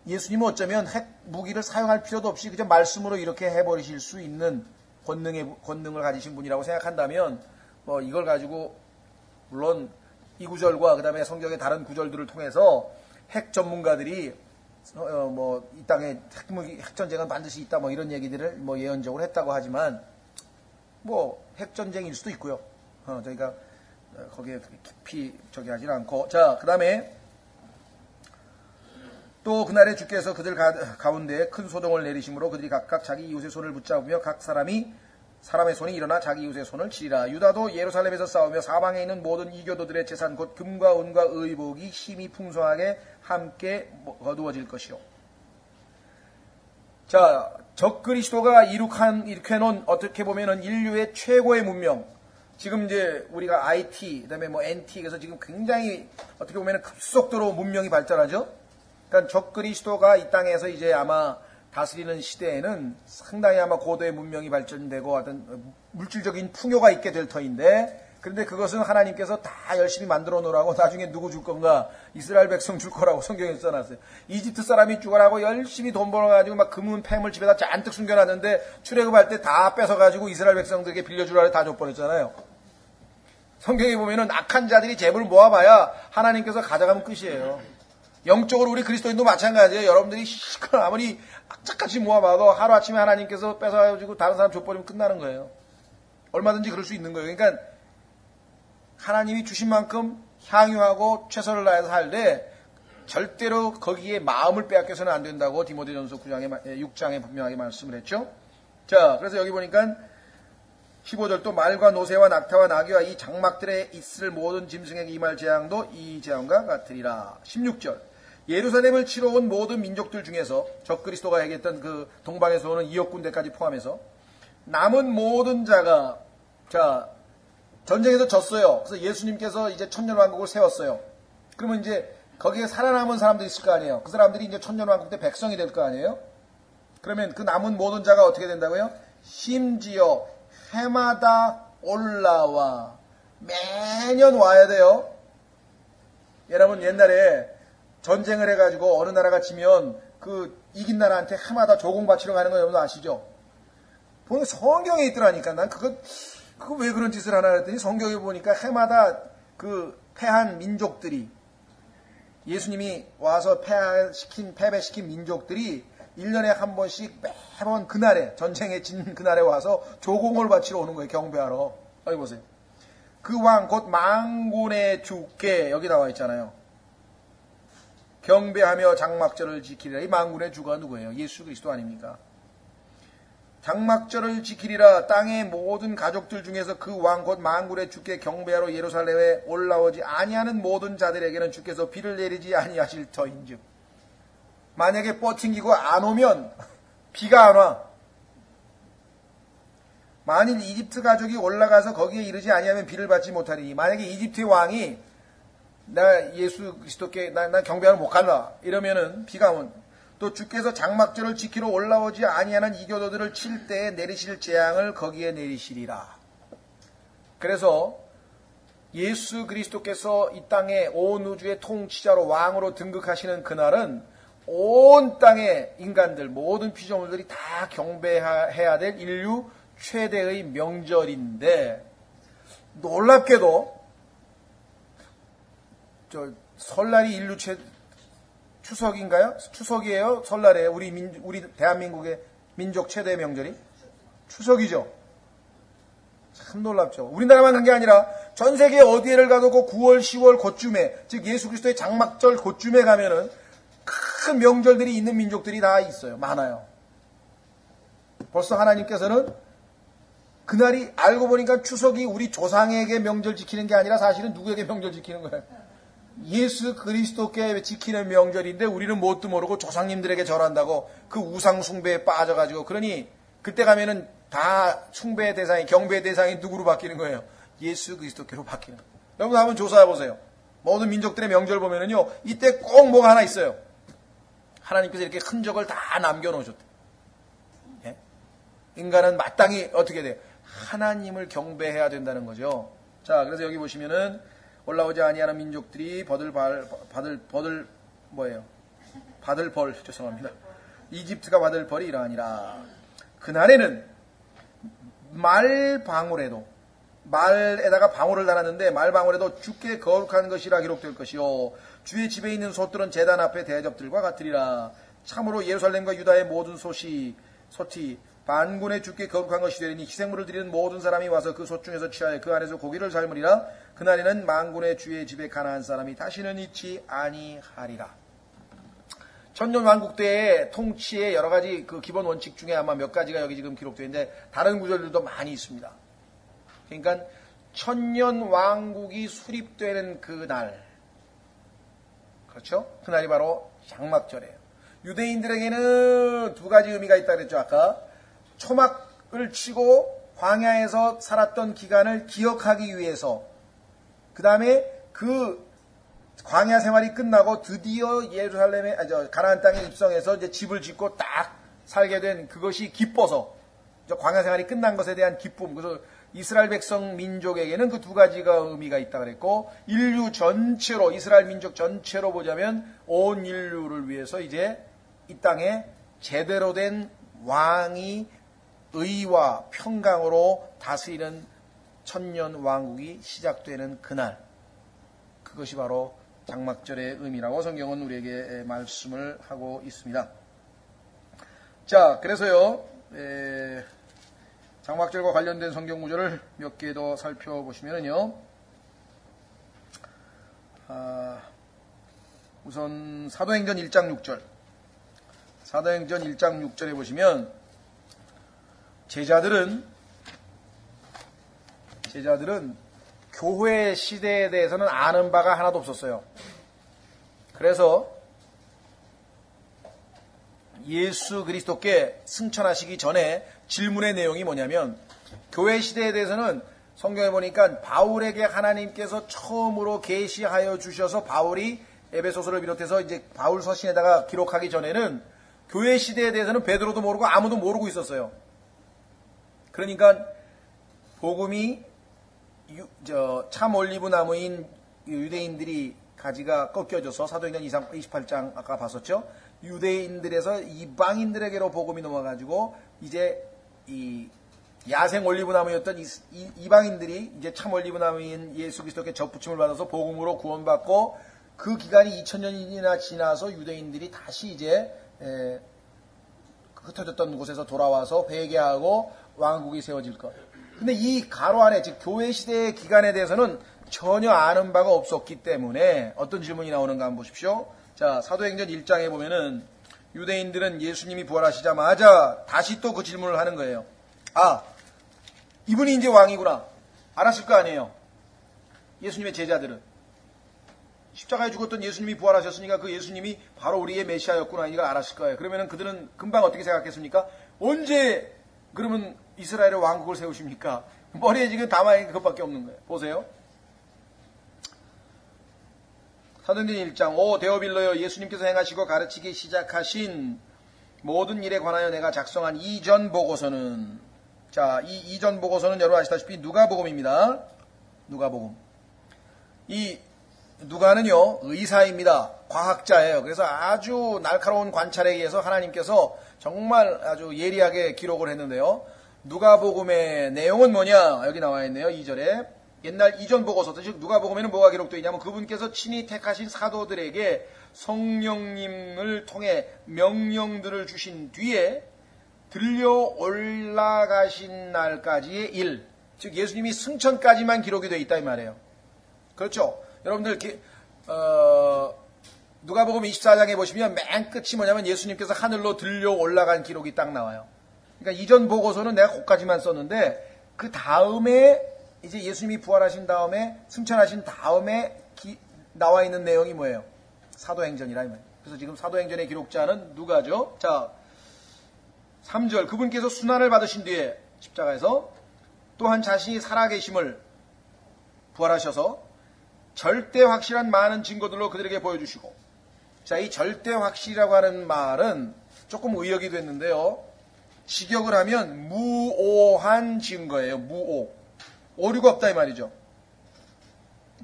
예수님은 어쩌면 핵무기를 사용할 필요도 없이 그저 말씀으로 이렇게 해버리실 수 있는 권능을 가지신 분이라고 생각한다면, 뭐 이걸 가지고 물론 이 구절과 그 다음에 성경의 다른 구절들을 통해서 핵 전문가들이 뭐 이 땅에 핵전쟁은 반드시 있다, 뭐 이런 얘기들을 뭐 예언적으로 했다고 하지만, 뭐 핵전쟁일 수도 있고요. 저희가 거기에 깊이 저기 하진 않고. 자, 그 다음에 또 그날에 주께서 그들 가운데 큰 소동을 내리심으로 그들이 각각 자기 이웃의 손을 붙잡으며 각 사람의 손이 일어나 자기 이웃의 손을 치리라. 유다도 예루살렘에서 싸우며 사방에 있는 모든 이교도들의 재산 곧 금과 은과 의복이 힘이 풍성하게 함께 거두어질 것이요. 자, 적그리스도가 일으켜놓은 어떻게 보면은 인류의 최고의 문명, 지금 이제 우리가 IT, 그다음에 뭐 NT, 그래서 지금 굉장히 어떻게 보면은 급속도로 문명이 발전하죠. 그러니까 적그리스도가 이 땅에서 이제 아마 다스리는 시대에는 상당히 아마 고도의 문명이 발전되고 어떤 물질적인 풍요가 있게 될 터인데, 그런데 그것은 하나님께서 다 열심히 만들어 놓으라고 나중에 누구 줄 건가? 이스라엘 백성 줄 거라고 성경에 써놨어요. 이집트 사람이 죽어라고 열심히 돈 벌어가지고 막 금은 폐물 집에다 잔뜩 숨겨놨는데 출애굽할 때 다 뺏어가지고 이스라엘 백성들에게 빌려주라고 다 줘버렸잖아요. 성경에 보면은 악한 자들이 재물을 모아봐야 하나님께서 가져가면 끝이에요. 영적으로 우리 그리스도인도 마찬가지예요. 여러분들이 시끄러 아무리 악착같이 모아봐도 하루아침에 하나님께서 뺏어가지고 다른 사람 줘버리면 끝나는 거예요. 얼마든지 그럴 수 있는 거예요. 그러니까 하나님이 주신 만큼 향유하고 최선을 다해서 살되 절대로 거기에 마음을 빼앗겨서는 안 된다고 디모데전서 6장에 분명하게 말씀을 했죠. 자, 그래서 여기 보니까 15절 또 말과 노새와 낙타와 나귀와 이 장막들에 있을 모든 짐승에게 임할 재앙도 이 재앙과 같으리라. 16절 예루살렘을 치러 온 모든 민족들 중에서 적그리스도가 얘기했던 그 동방에서 오는 2억 군대까지 포함해서 남은 모든 자가 자 전쟁에서 졌어요. 그래서 예수님께서 이제 천년왕국을 세웠어요. 그러면 이제 거기에 살아남은 사람들이 있을 거 아니에요. 그 사람들이 이제 천년왕국 때 백성이 될 거 아니에요. 그러면 그 남은 모든 자가 어떻게 된다고요? 심지어 해마다 올라와 매년 와야 돼요. 여러분 옛날에 전쟁을 해가지고 어느 나라가 지면 그 이긴 나라한테 해마다 조공 바치러 가는 거 여러분 아시죠? 보면 성경에 있더라니까. 난 그거 왜 그런 짓을 하나 그랬더니 성경에 보니까 해마다 그 패한 민족들이 예수님이 와서 패배시킨 민족들이 1년에 한 번씩 매번 그날에 전쟁에 진 그날에 와서 조공을 바치러 오는 거예요. 경배하러. 여기 보세요. 그 왕 곧 만군의 주께 여기 나와 있잖아요. 경배하며 장막절을 지키리라. 이 만군의 주가 누구예요? 예수 그리스도 아닙니까? 장막절을 지키리라. 땅의 모든 가족들 중에서 그 왕 곧 만군의 주께 경배하러 예루살렘에 올라오지 아니하는 모든 자들에게는 주께서 비를 내리지 아니하실 터인즉. 만약에 버팅기고 안 오면 비가 안 와. 만일 이집트 가족이 올라가서 거기에 이르지 아니하면 비를 받지 못하리니. 만약에 이집트의 왕이 나 예수 그리스도께 나 경배하러 못 갈라 이러면은 비가 온. 또 주께서 장막절을 지키러 올라오지 아니하는 이교도들을 칠 때에 내리실 재앙을 거기에 내리시리라. 그래서 예수 그리스도께서 이 땅에 온 우주의 통치자로 왕으로 등극하시는 그날은 온 땅의 인간들 모든 피조물들이 다 경배해야 될 인류 최대의 명절인데 놀랍게도 설날이 인류 추석인가요? 추석이에요? 설날이에요? 우리 대한민국의 민족 최대 명절이? 추석이죠. 참 놀랍죠. 우리나라만 그런 게 아니라 전 세계 어디를 가도 그 9월, 10월 그쯤에 즉 예수 그리스도의 장막절 그쯤에 가면은 큰 명절들이 있는 민족들이 다 있어요. 많아요. 벌써 하나님께서는 그날이 알고 보니까 추석이 우리 조상에게 명절 지키는 게 아니라 사실은 누구에게 명절 지키는 거예요? 예수 그리스도께 지키는 명절인데 우리는 뭣도 모르고 조상님들에게 절한다고 그 우상 숭배에 빠져가지고 그러니 그때 가면은 다 숭배의 대상이 경배의 대상이 누구로 바뀌는 거예요? 예수 그리스도께로 바뀌는 거예요. 여러분 한번 조사해 보세요. 모든 민족들의 명절 보면은요 이때 꼭 뭐가 하나 있어요. 하나님께서 이렇게 흔적을 다 남겨놓으셨대. 예? 인간은 마땅히 어떻게 돼요? 하나님을 경배해야 된다는 거죠. 자, 그래서 여기 보시면은 올라오지 아니하는 민족들이 받을 벌 죄송합니다. 이집트가 받을 벌이 이러하니라. 그날에는 말방울에도 말에다가 방울을 달았는데 말방울에도 주께 거룩한 것이라 기록될 것이요 주의 집에 있는 솥들은 제단 앞에 대접들과 같으리라. 참으로 예루살렘과 유다의 모든 솥이 만군의 주께 거룩한 것이 되리니 희생물을 드리는 모든 사람이 와서 그 솥 중에서 취하여 그 안에서 고기를 삶으리라. 그날에는 만군의 주의 집에 가나안 사람이 다시는 있지 아니하리라. 천년왕국 때의 통치의 여러 가지 그 기본 원칙 중에 아마 몇 가지가 여기 지금 기록되어 있는데 다른 구절들도 많이 있습니다. 그러니까 천년왕국이 수립되는 그날, 그렇죠? 그날이 바로 장막절이에요. 유대인들에게는 두 가지 의미가 있다고 그랬죠. 아까 초막을 치고 광야에서 살았던 기간을 기억하기 위해서, 그 다음에 그 광야 생활이 끝나고 드디어 예루살렘에 가나안 땅에 입성해서 이제 집을 짓고 딱 살게 된 그것이 기뻐서 광야 생활이 끝난 것에 대한 기쁨. 그래서 이스라엘 백성 민족에게는 그 두 가지가 의미가 있다 그랬고, 인류 전체로, 이스라엘 민족 전체로 보자면 온 인류를 위해서 이제 이 땅에 제대로 된 왕이 의와 평강으로 다스리는 천년 왕국이 시작되는 그날, 그것이 바로 장막절의 의미라고 성경은 우리에게 말씀을 하고 있습니다. 자, 그래서요, 장막절과 관련된 성경 구절을 몇 개 더 살펴보시면요, 우선 사도행전 1장 6절, 사도행전 1장 6절에 보시면 제자들은 교회 시대에 대해서는 아는 바가 하나도 없었어요. 그래서 예수 그리스도께 승천하시기 전에 질문의 내용이 뭐냐면, 교회 시대에 대해서는 성경에 보니까 바울에게 하나님께서 처음으로 계시하여 주셔서 바울이 에베소서를 비롯해서 이제 바울 서신에다가 기록하기 전에는 교회 시대에 대해서는 베드로도 모르고 아무도 모르고 있었어요. 그러니까 복음이 참 올리브 나무인 유대인들이 가지가 꺾여져서 사도행전 28장 아까 봤었죠. 유대인들에서 이방인들에게로 복음이 넘어가지고 이제 이 야생 올리브 나무였던 이방인들이 이제 참 올리브 나무인 예수 그리스도께 접붙임을 받아서 복음으로 구원받고, 그 기간이 2000년이나 지나서 유대인들이 다시 이제 흩어졌던 곳에서 돌아와서 회개하고 왕국이 세워질 것. 근데 이 가로 안에, 즉 교회 시대의 기간에 대해서는 전혀 아는 바가 없었기 때문에 어떤 질문이 나오는가 한번 보십시오. 자, 사도행전 1장에 보면은 유대인들은 예수님이 부활하시자마자 다시 또 그 질문을 하는 거예요. 아, 이분이 이제 왕이구나. 알았을 거 아니에요. 예수님의 제자들은 십자가에 죽었던 예수님이 부활하셨으니까 그 예수님이 바로 우리의 메시아였구나, 이걸 알았을 거예요. 그러면은 그들은 금방 어떻게 생각했습니까? 언제 그러면 이스라엘의 왕국을 세우십니까? 머리에 지금 담아있는 그것밖에 없는 거예요. 보세요. 사도행전 1장, 오 데오빌로여, 예수님께서 행하시고 가르치기 시작하신 모든 일에 관하여 내가 작성한 이전 보고서는, 자, 이 이전 보고서는 여러분 아시다시피 누가복음입니다. 누가복음. 이 누가는요, 의사입니다. 과학자예요. 그래서 아주 날카로운 관찰에 의해서 하나님께서 정말 아주 예리하게 기록을 했는데요. 누가복음의 내용은 뭐냐? 여기 나와 있네요. 2절에. 옛날 이전 보고서, 즉 누가복음에는 뭐가 기록되어 있냐면, 그분께서 친히 택하신 사도들에게 성령님을 통해 명령들을 주신 뒤에 들려 올라가신 날까지의 일, 즉 예수님이 승천까지만 기록이 되어 있다 이 말이에요. 그렇죠? 여러분들 누가복음 24장에 보시면 맨 끝이 뭐냐면 예수님께서 하늘로 들려 올라간 기록이 딱 나와요. 그러니까 이전 보고서는 내가 거기까지만 썼는데, 그 다음에 이제 예수님이 부활하신 다음에 승천하신 다음에 나와 있는 내용이 뭐예요? 사도행전이라 이 말이에요. 그래서 지금 사도행전의 기록자는 누가죠? 자, 3절, 그분께서 순환을 받으신 뒤에 십자가에서 또한 자신이 살아계심을 부활하셔서 절대 확실한 많은 증거들로 그들에게 보여주시고, 자, 이 절대 확실이라고 하는 말은 조금 의역이 됐는데요. 직역을 하면 무오한 증거예요. 무오. 오류가 없다 이 말이죠.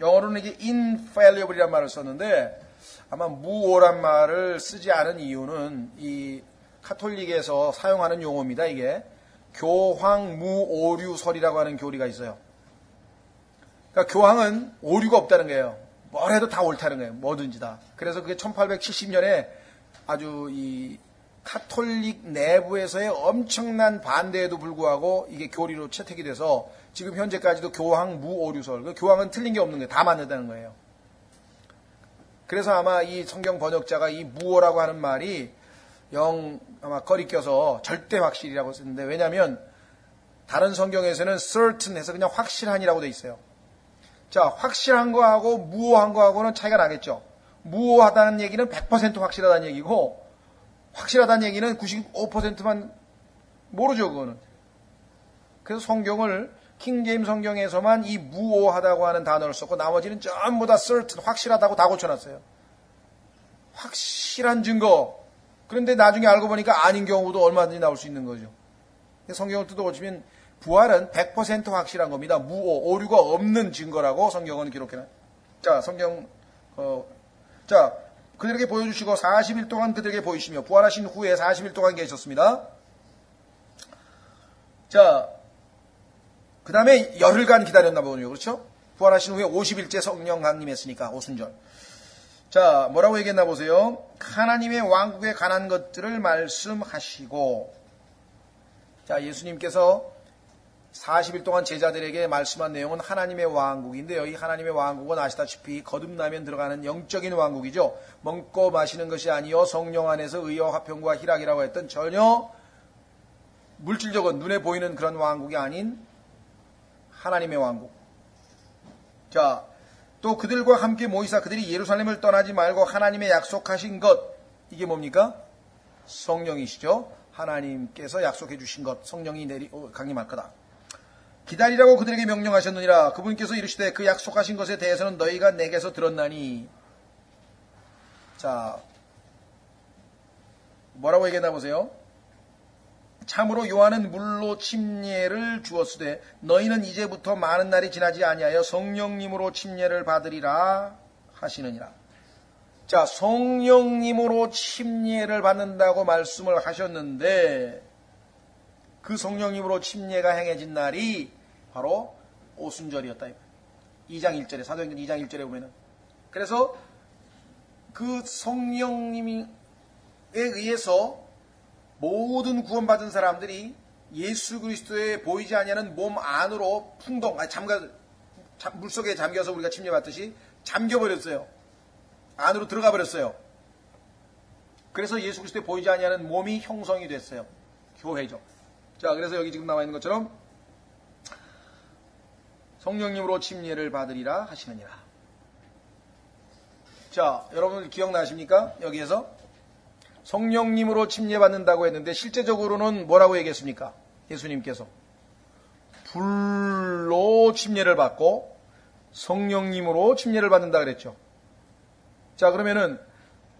영어로는 이게 infallible이란 말을 썼는데, 아마 무오란 말을 쓰지 않은 이유는 이 카톨릭에서 사용하는 용어입니다. 이게 교황무오류설이라고 하는 교리가 있어요. 그러니까 교황은 오류가 없다는 거예요. 뭘 해도 다 옳다는 거예요. 뭐든지 다. 그래서 그게 1870년에 아주 이 카톨릭 내부에서의 엄청난 반대에도 불구하고 이게 교리로 채택이 돼서 지금 현재까지도 교황 무오류설, 그 교황은 틀린 게 없는 거예요. 다 맞는다는 거예요. 그래서 아마 이 성경 번역자가 이 무오라고 하는 말이 아마 거리껴서 절대 확실이라고 쓰는데, 왜냐하면 다른 성경에서는 certain 해서 그냥 확실한이라고 돼 있어요. 자, 확실한 거하고 무오한 거하고는 차이가 나겠죠. 무오하다는 얘기는 100% 확실하다는 얘기고, 확실하다는 얘기는 95%만 모르죠, 그거는. 그래서 성경을 킹제임 성경에서만 이 무오하다고 하는 단어를 썼고, 나머지는 전부 다 certain, 확실하다고 다 고쳐놨어요. 확실한 증거. 그런데 나중에 알고 보니까 아닌 경우도 얼마든지 나올 수 있는 거죠. 성경을 뜯어고치면 부활은 100% 확실한 겁니다. 무오, 오류가 없는 증거라고 성경은 기록해놔요. 자, 자, 그들에게 보여주시고 40일 동안 그들에게 보이시며 부활하신 후에 40일 동안 계셨습니다. 자, 그 다음에 열흘간 기다렸나 보군요. 그렇죠? 부활하신 후에 50일째 성령 강림했으니까 오순절. 자, 뭐라고 얘기했나 보세요. 하나님의 왕국에 관한 것들을 말씀하시고, 자, 예수님께서 40일 동안 제자들에게 말씀한 내용은 하나님의 왕국인데요. 이 하나님의 왕국은 아시다시피 거듭나면 들어가는 영적인 왕국이죠. 먹고 마시는 것이 아니요 성령 안에서 의와 화평과 희락이라고 했던 전혀 물질적인 눈에 보이는 그런 왕국이 아닌 하나님의 왕국. 자, 또 그들과 함께 모이사 그들이 예루살렘을 떠나지 말고 하나님의 약속하신 것, 이게 뭡니까? 성령이시죠. 하나님께서 약속해 주신 것, 성령이 강림할 거다. 기다리라고 그들에게 명령하셨느니라. 그분께서 이르시되 그 약속하신 것에 대해서는 너희가 내게서 들었나니. 자, 뭐라고 얘기했나 보세요. 참으로 요한은 물로 침례를 주었으되 너희는 이제부터 많은 날이 지나지 아니하여 성령님으로 침례를 받으리라 하시느니라. 자, 성령님으로 침례를 받는다고 말씀을 하셨는데 그 성령님으로 침례가 행해진 날이 바로 오순절이었다. 2장 1절에 사도행전 2장 1절에 보면은, 그래서 그 성령님에 의해서 모든 구원받은 사람들이 예수 그리스도의 보이지 아니하는 몸 안으로 물속에 잠겨서 우리가 침례받듯이 잠겨버렸어요. 안으로 들어가 버렸어요. 그래서 예수 그리스도의 보이지 아니하는 몸이 형성이 됐어요. 교회죠. 자, 그래서 여기 지금 나와 있는 것처럼 성령님으로 침례를 받으리라 하시느니라. 자, 여러분 기억나십니까? 여기에서 성령님으로 침례받는다고 했는데 실제적으로는 뭐라고 얘기했습니까? 예수님께서 불로 침례를 받고 성령님으로 침례를 받는다 그랬죠. 자, 그러면은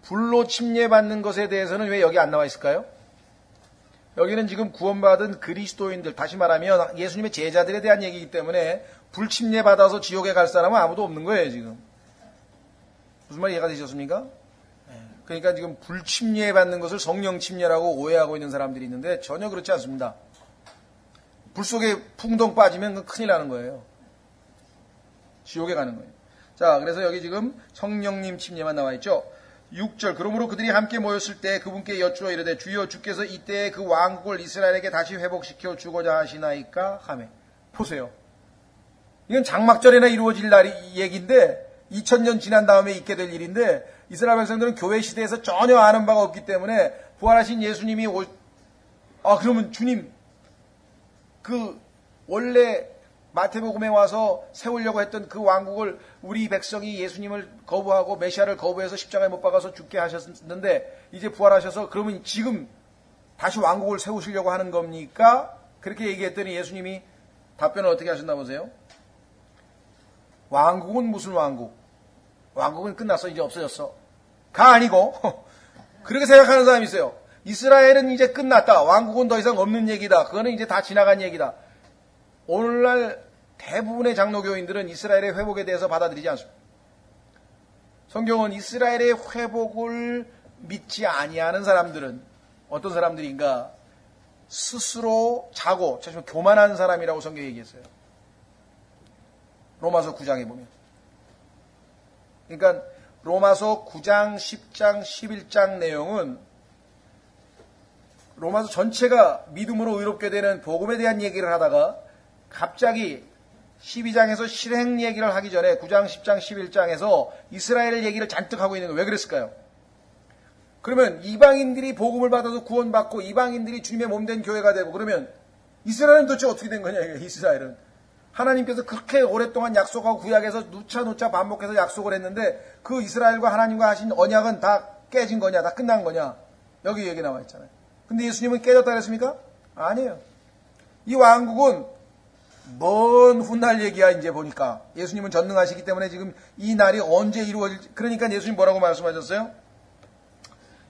불로 침례받는 것에 대해서는 왜 여기 안 나와 있을까요? 여기는 지금 구원받은 그리스도인들, 다시 말하면 예수님의 제자들에 대한 얘기이기 때문에 불침례 받아서 지옥에 갈 사람은 아무도 없는 거예요, 지금. 무슨 말 이해가 되셨습니까? 그러니까 지금 불침례 받는 것을 성령 침례라고 오해하고 있는 사람들이 있는데 전혀 그렇지 않습니다. 불 속에 풍덩 빠지면 큰일 나는 거예요. 지옥에 가는 거예요. 자, 그래서 여기 지금 성령님 침례만 나와 있죠. 6절, 그러므로 그들이 함께 모였을 때 그분께 여쭈어 이르되 주여 주께서 이때에 그 왕국을 이스라엘에게 다시 회복시켜 주고자 하시나이까 하매. 보세요. 이건 장막절에나 이루어질 날이 얘기인데 2000년 지난 다음에 있게 될 일인데 이스라엘 백성들은 교회 시대에서 전혀 아는 바가 없기 때문에 부활하신 예수님이 그러면 주님 원래 마태복음에 와서 세우려고 했던 그 왕국을 우리 백성이 예수님을 거부하고 메시아를 거부해서 십자가에 못 박아서 죽게 하셨는데 이제 부활하셔서 그러면 지금 다시 왕국을 세우시려고 하는 겁니까? 그렇게 얘기했더니 예수님이 답변을 어떻게 하셨나 보세요. 왕국은 무슨 왕국? 왕국은 끝났어. 이제 없어졌어. 가 아니고 그렇게 생각하는 사람이 있어요. 이스라엘은 이제 끝났다. 왕국은 더 이상 없는 얘기다. 그거는 이제 다 지나간 얘기다. 오늘날 대부분의 장로교인들은 이스라엘의 회복에 대해서 받아들이지 않습니다. 성경은 이스라엘의 회복을 믿지 아니하는 사람들은 어떤 사람들인가? 스스로 자고 교만한 사람이라고 성경이 얘기했어요. 로마서 9장에 보면. 그러니까 로마서 9장, 10장, 11장 내용은 로마서 전체가 믿음으로 의롭게 되는 복음에 대한 얘기를 하다가 갑자기 12장에서 실행 얘기를 하기 전에 9장, 10장, 11장에서 이스라엘 얘기를 잔뜩 하고 있는 거예요. 왜 그랬을까요? 그러면 이방인들이 복음을 받아서 구원받고 이방인들이 주님의 몸된 교회가 되고 그러면 이스라엘은 도대체 어떻게 된 거냐, 이스라엘은. 하나님께서 그렇게 오랫동안 약속하고 구약에서 누차 반복해서 약속을 했는데 그 이스라엘과 하나님과 하신 언약은 다 깨진 거냐, 다 끝난 거냐. 여기 얘기 나와 있잖아요. 근데 예수님은 깨졌다 그랬습니까? 아니에요. 이 왕국은 먼 훗날 얘기야. 이제 보니까 예수님은 전능하시기 때문에 지금 이 날이 언제 이루어질지. 그러니까 예수님 뭐라고 말씀하셨어요?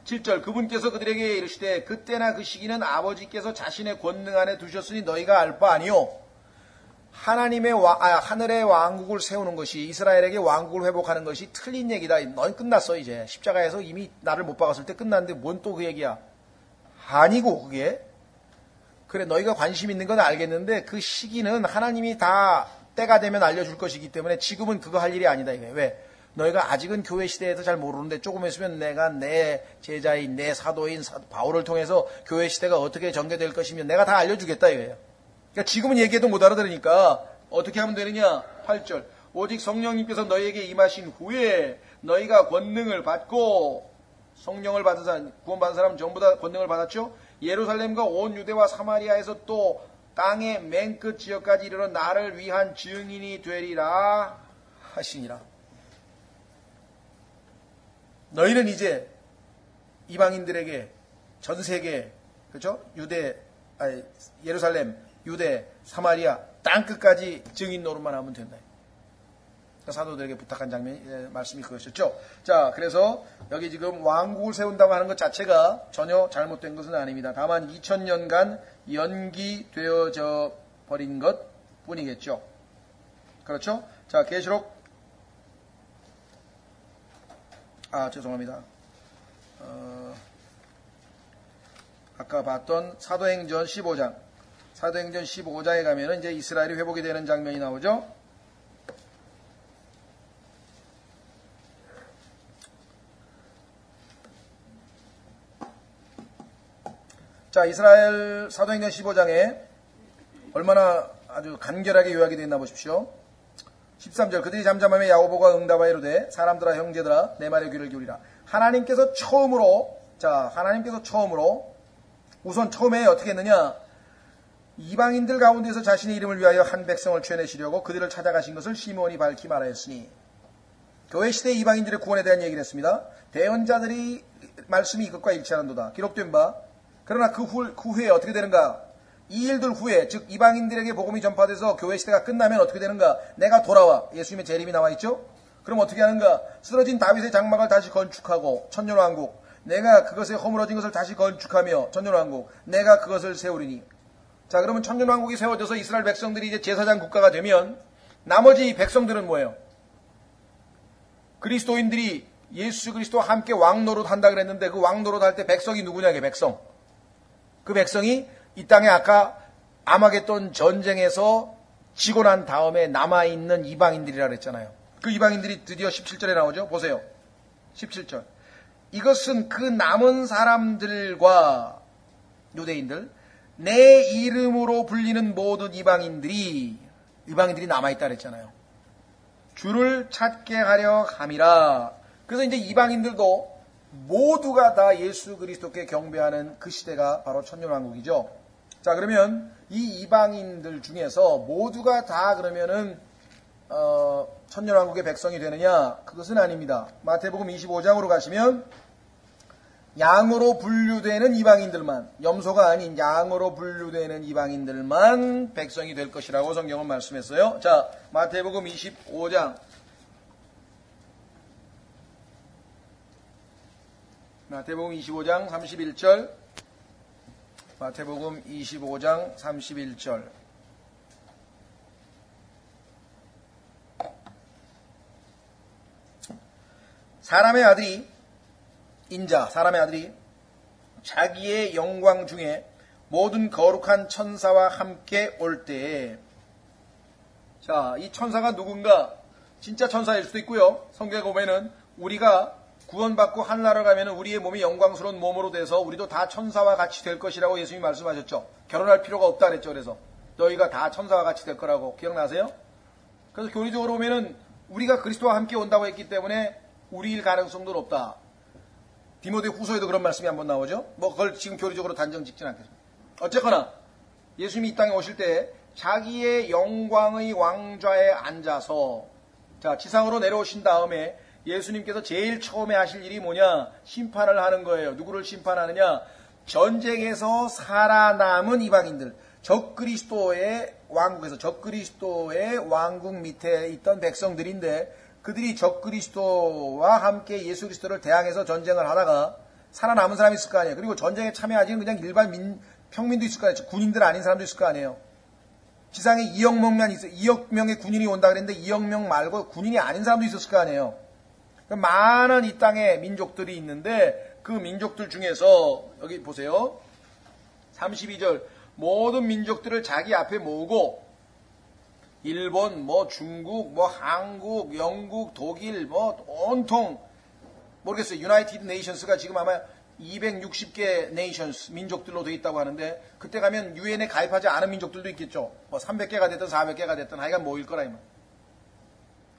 7절 그분께서 그들에게 이르시되 그때나 그 시기는 아버지께서 자신의 권능 안에 두셨으니 너희가 알 바 아니요 하나님의 하늘의 왕국을 세우는 것이 이스라엘에게 왕국을 회복하는 것이 틀린 얘기다. 넌 끝났어 이제. 십자가에서 이미 나를 못 박았을 때 끝났는데 뭔 또 그 얘기야. 아니고 그게. 그래 너희가 관심 있는 건 알겠는데 그 시기는 하나님이 다 때가 되면 알려줄 것이기 때문에 지금은 그거 할 일이 아니다. 이게 왜? 너희가 아직은 교회 시대에서 잘 모르는데 조금 있으면 내가 내 제자인 내 사도인 바울을 통해서 교회 시대가 어떻게 전개될 것이면 내가 다 알려주겠다 이거예요. 그러니까 지금은 얘기해도 못 알아들으니까 어떻게 하면 되느냐? 8절 오직 성령님께서 너희에게 임하신 후에 너희가 권능을 받고 성령을 받은 사람 구원받은 사람 전부 다 권능을 받았죠. 예루살렘과 온 유대와 사마리아에서 또 땅의 맨 끝 지역까지 이르러 나를 위한 증인이 되리라 하시니라. 너희는 이제 이방인들에게 전 세계 그렇죠? 예루살렘, 유대, 사마리아 땅 끝까지 증인 노릇만 하면 된다. 사도들에게 부탁한 말씀이 그것이었죠. 자, 그래서 여기 지금 왕국을 세운다고 하는 것 자체가 전혀 잘못된 것은 아닙니다. 다만 2000년간 연기되어져 버린 것 뿐이겠죠. 그렇죠? 자, 계시록 죄송합니다. 아까 봤던 사도행전 15장. 사도행전 15장에 가면은 이제 이스라엘이 회복이 되는 장면이 나오죠. 자, 이스라엘 사도행전 15장에 얼마나 아주 간결하게 요약이 되어 있나 보십시오. 13절 그들이 잠잠하며 야고보가 응답하여 이르되 사람들아 형제들아 내 말에 귀를 기울이라. 하나님께서 처음으로 우선 처음에 어떻게 했느냐? 이방인들 가운데서 자신의 이름을 위하여 한 백성을 취해내시려고 그들을 찾아가신 것을 시므온이 밝히 말하였으니 교회 시대 이방인들의 구원에 대한 얘기를 했습니다. 대언자들이 말씀이 이것과 일치하는도다. 기록된 바 그러나 그 후에 어떻게 되는가? 이 일들 후에 즉 이방인들에게 복음이 전파돼서 교회 시대가 끝나면 어떻게 되는가? 내가 돌아와. 예수님의 재림이 나와 있죠? 그럼 어떻게 하는가? 쓰러진 다윗의 장막을 다시 건축하고 천년왕국 내가 그것에 허물어진 것을 다시 건축하며 천년왕국 내가 그것을 세우리니. 자, 그러면 천년왕국이 세워져서 이스라엘 백성들이 이제 제사장 국가가 되면 나머지 백성들은 뭐예요? 그리스도인들이 예수 그리스도와 함께 왕노릇 한다 그랬는데 그 왕노릇 할 때 백성이 누구냐? 이게 백성. 그 백성이 이 땅에 아까 아마겟돈 전쟁에서 지고 난 다음에 남아있는 이방인들이라 그랬잖아요. 그 이방인들이 드디어 17절에 나오죠. 보세요. 17절. 이것은 그 남은 사람들과 유대인들 내 이름으로 불리는 모든 이방인들이 남아있다 그랬잖아요. 주를 찾게 하려 함이라. 그래서 이제 이방인들도 모두가 다 예수 그리스도께 경배하는 그 시대가 바로 천년왕국이죠. 자, 그러면 이 이방인들 중에서 모두가 다 그러면은 천년왕국의 백성이 되느냐? 그것은 아닙니다. 마태복음 25장으로 가시면 양으로 분류되는 이방인들만, 염소가 아닌 양으로 분류되는 이방인들만 백성이 될 것이라고 성경은 말씀했어요. 자, 마태복음 25장. 마태복음 25장 31절. 마태복음 25장 31절. 사람의 아들이 자기의 영광 중에 모든 거룩한 천사와 함께 올 때에, 자, 이 천사가 누군가? 진짜 천사일 수도 있고요. 성경에 보면은 우리가 구원받고 하늘나라를 가면 우리의 몸이 영광스러운 몸으로 돼서 우리도 다 천사와 같이 될 것이라고 예수님이 말씀하셨죠. 결혼할 필요가 없다 그랬죠. 그래서 너희가 다 천사와 같이 될 거라고. 기억나세요? 그래서 교리적으로 보면은 우리가 그리스도와 함께 온다고 했기 때문에 우리일 가능성도 높다. 디모데 후서에도 그런 말씀이 한번 나오죠. 뭐 그걸 지금 교리적으로 단정 짓진 않겠습니다. 어쨌거나 예수님이 이 땅에 오실 때 자기의 영광의 왕좌에 앉아서, 자, 지상으로 내려오신 다음에 예수님께서 제일 처음에 하실 일이 뭐냐? 심판을 하는 거예요. 누구를 심판하느냐? 전쟁에서 살아남은 이방인들, 적그리스도의 왕국에서 적그리스도의 왕국 밑에 있던 백성들인데 그들이 적그리스도와 함께 예수 그리스도를 대항해서 전쟁을 하다가 살아남은 사람이 있을 거 아니에요. 그리고 전쟁에 참여하지는 그냥 일반 평민도 있을 거 아니에요. 군인들 아닌 사람도 있을 거 아니에요. 지상에 2억 명만 있어요. 2억 명의 군인이 온다 그랬는데 2억 명 말고 군인이 아닌 사람도 있었을 거 아니에요. 많은 이 땅에 민족들이 있는데 그 민족들 중에서 여기 보세요. 32절 모든 민족들을 자기 앞에 모으고 일본, 중국, 한국, 영국, 독일, 온통 모르겠어요. 유나이티드 네이션스가 지금 아마 260개 네이션스 민족들로 되어 있다고 하는데 그때 가면 유엔에 가입하지 않은 민족들도 있겠죠. 300개가 됐든 400개가 됐든 하여간 모일 거라 이 말.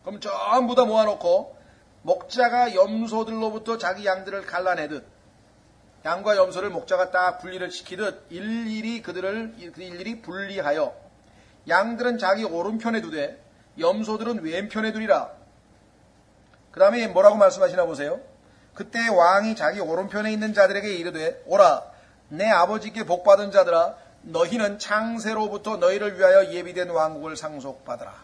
그럼 전부 다 모아놓고 목자가 염소들로부터 자기 양들을 갈라내듯 양과 염소를 목자가 딱 분리를 시키듯 일일이 그들을 일일이 분리하여 양들은 자기 오른편에 두되 염소들은 왼편에 두리라. 그 다음에 뭐라고 말씀하시나 보세요. 그때 왕이 자기 오른편에 있는 자들에게 이르되 오라 내 아버지께 복받은 자들아 너희는 창세로부터 너희를 위하여 예비된 왕국을 상속받으라.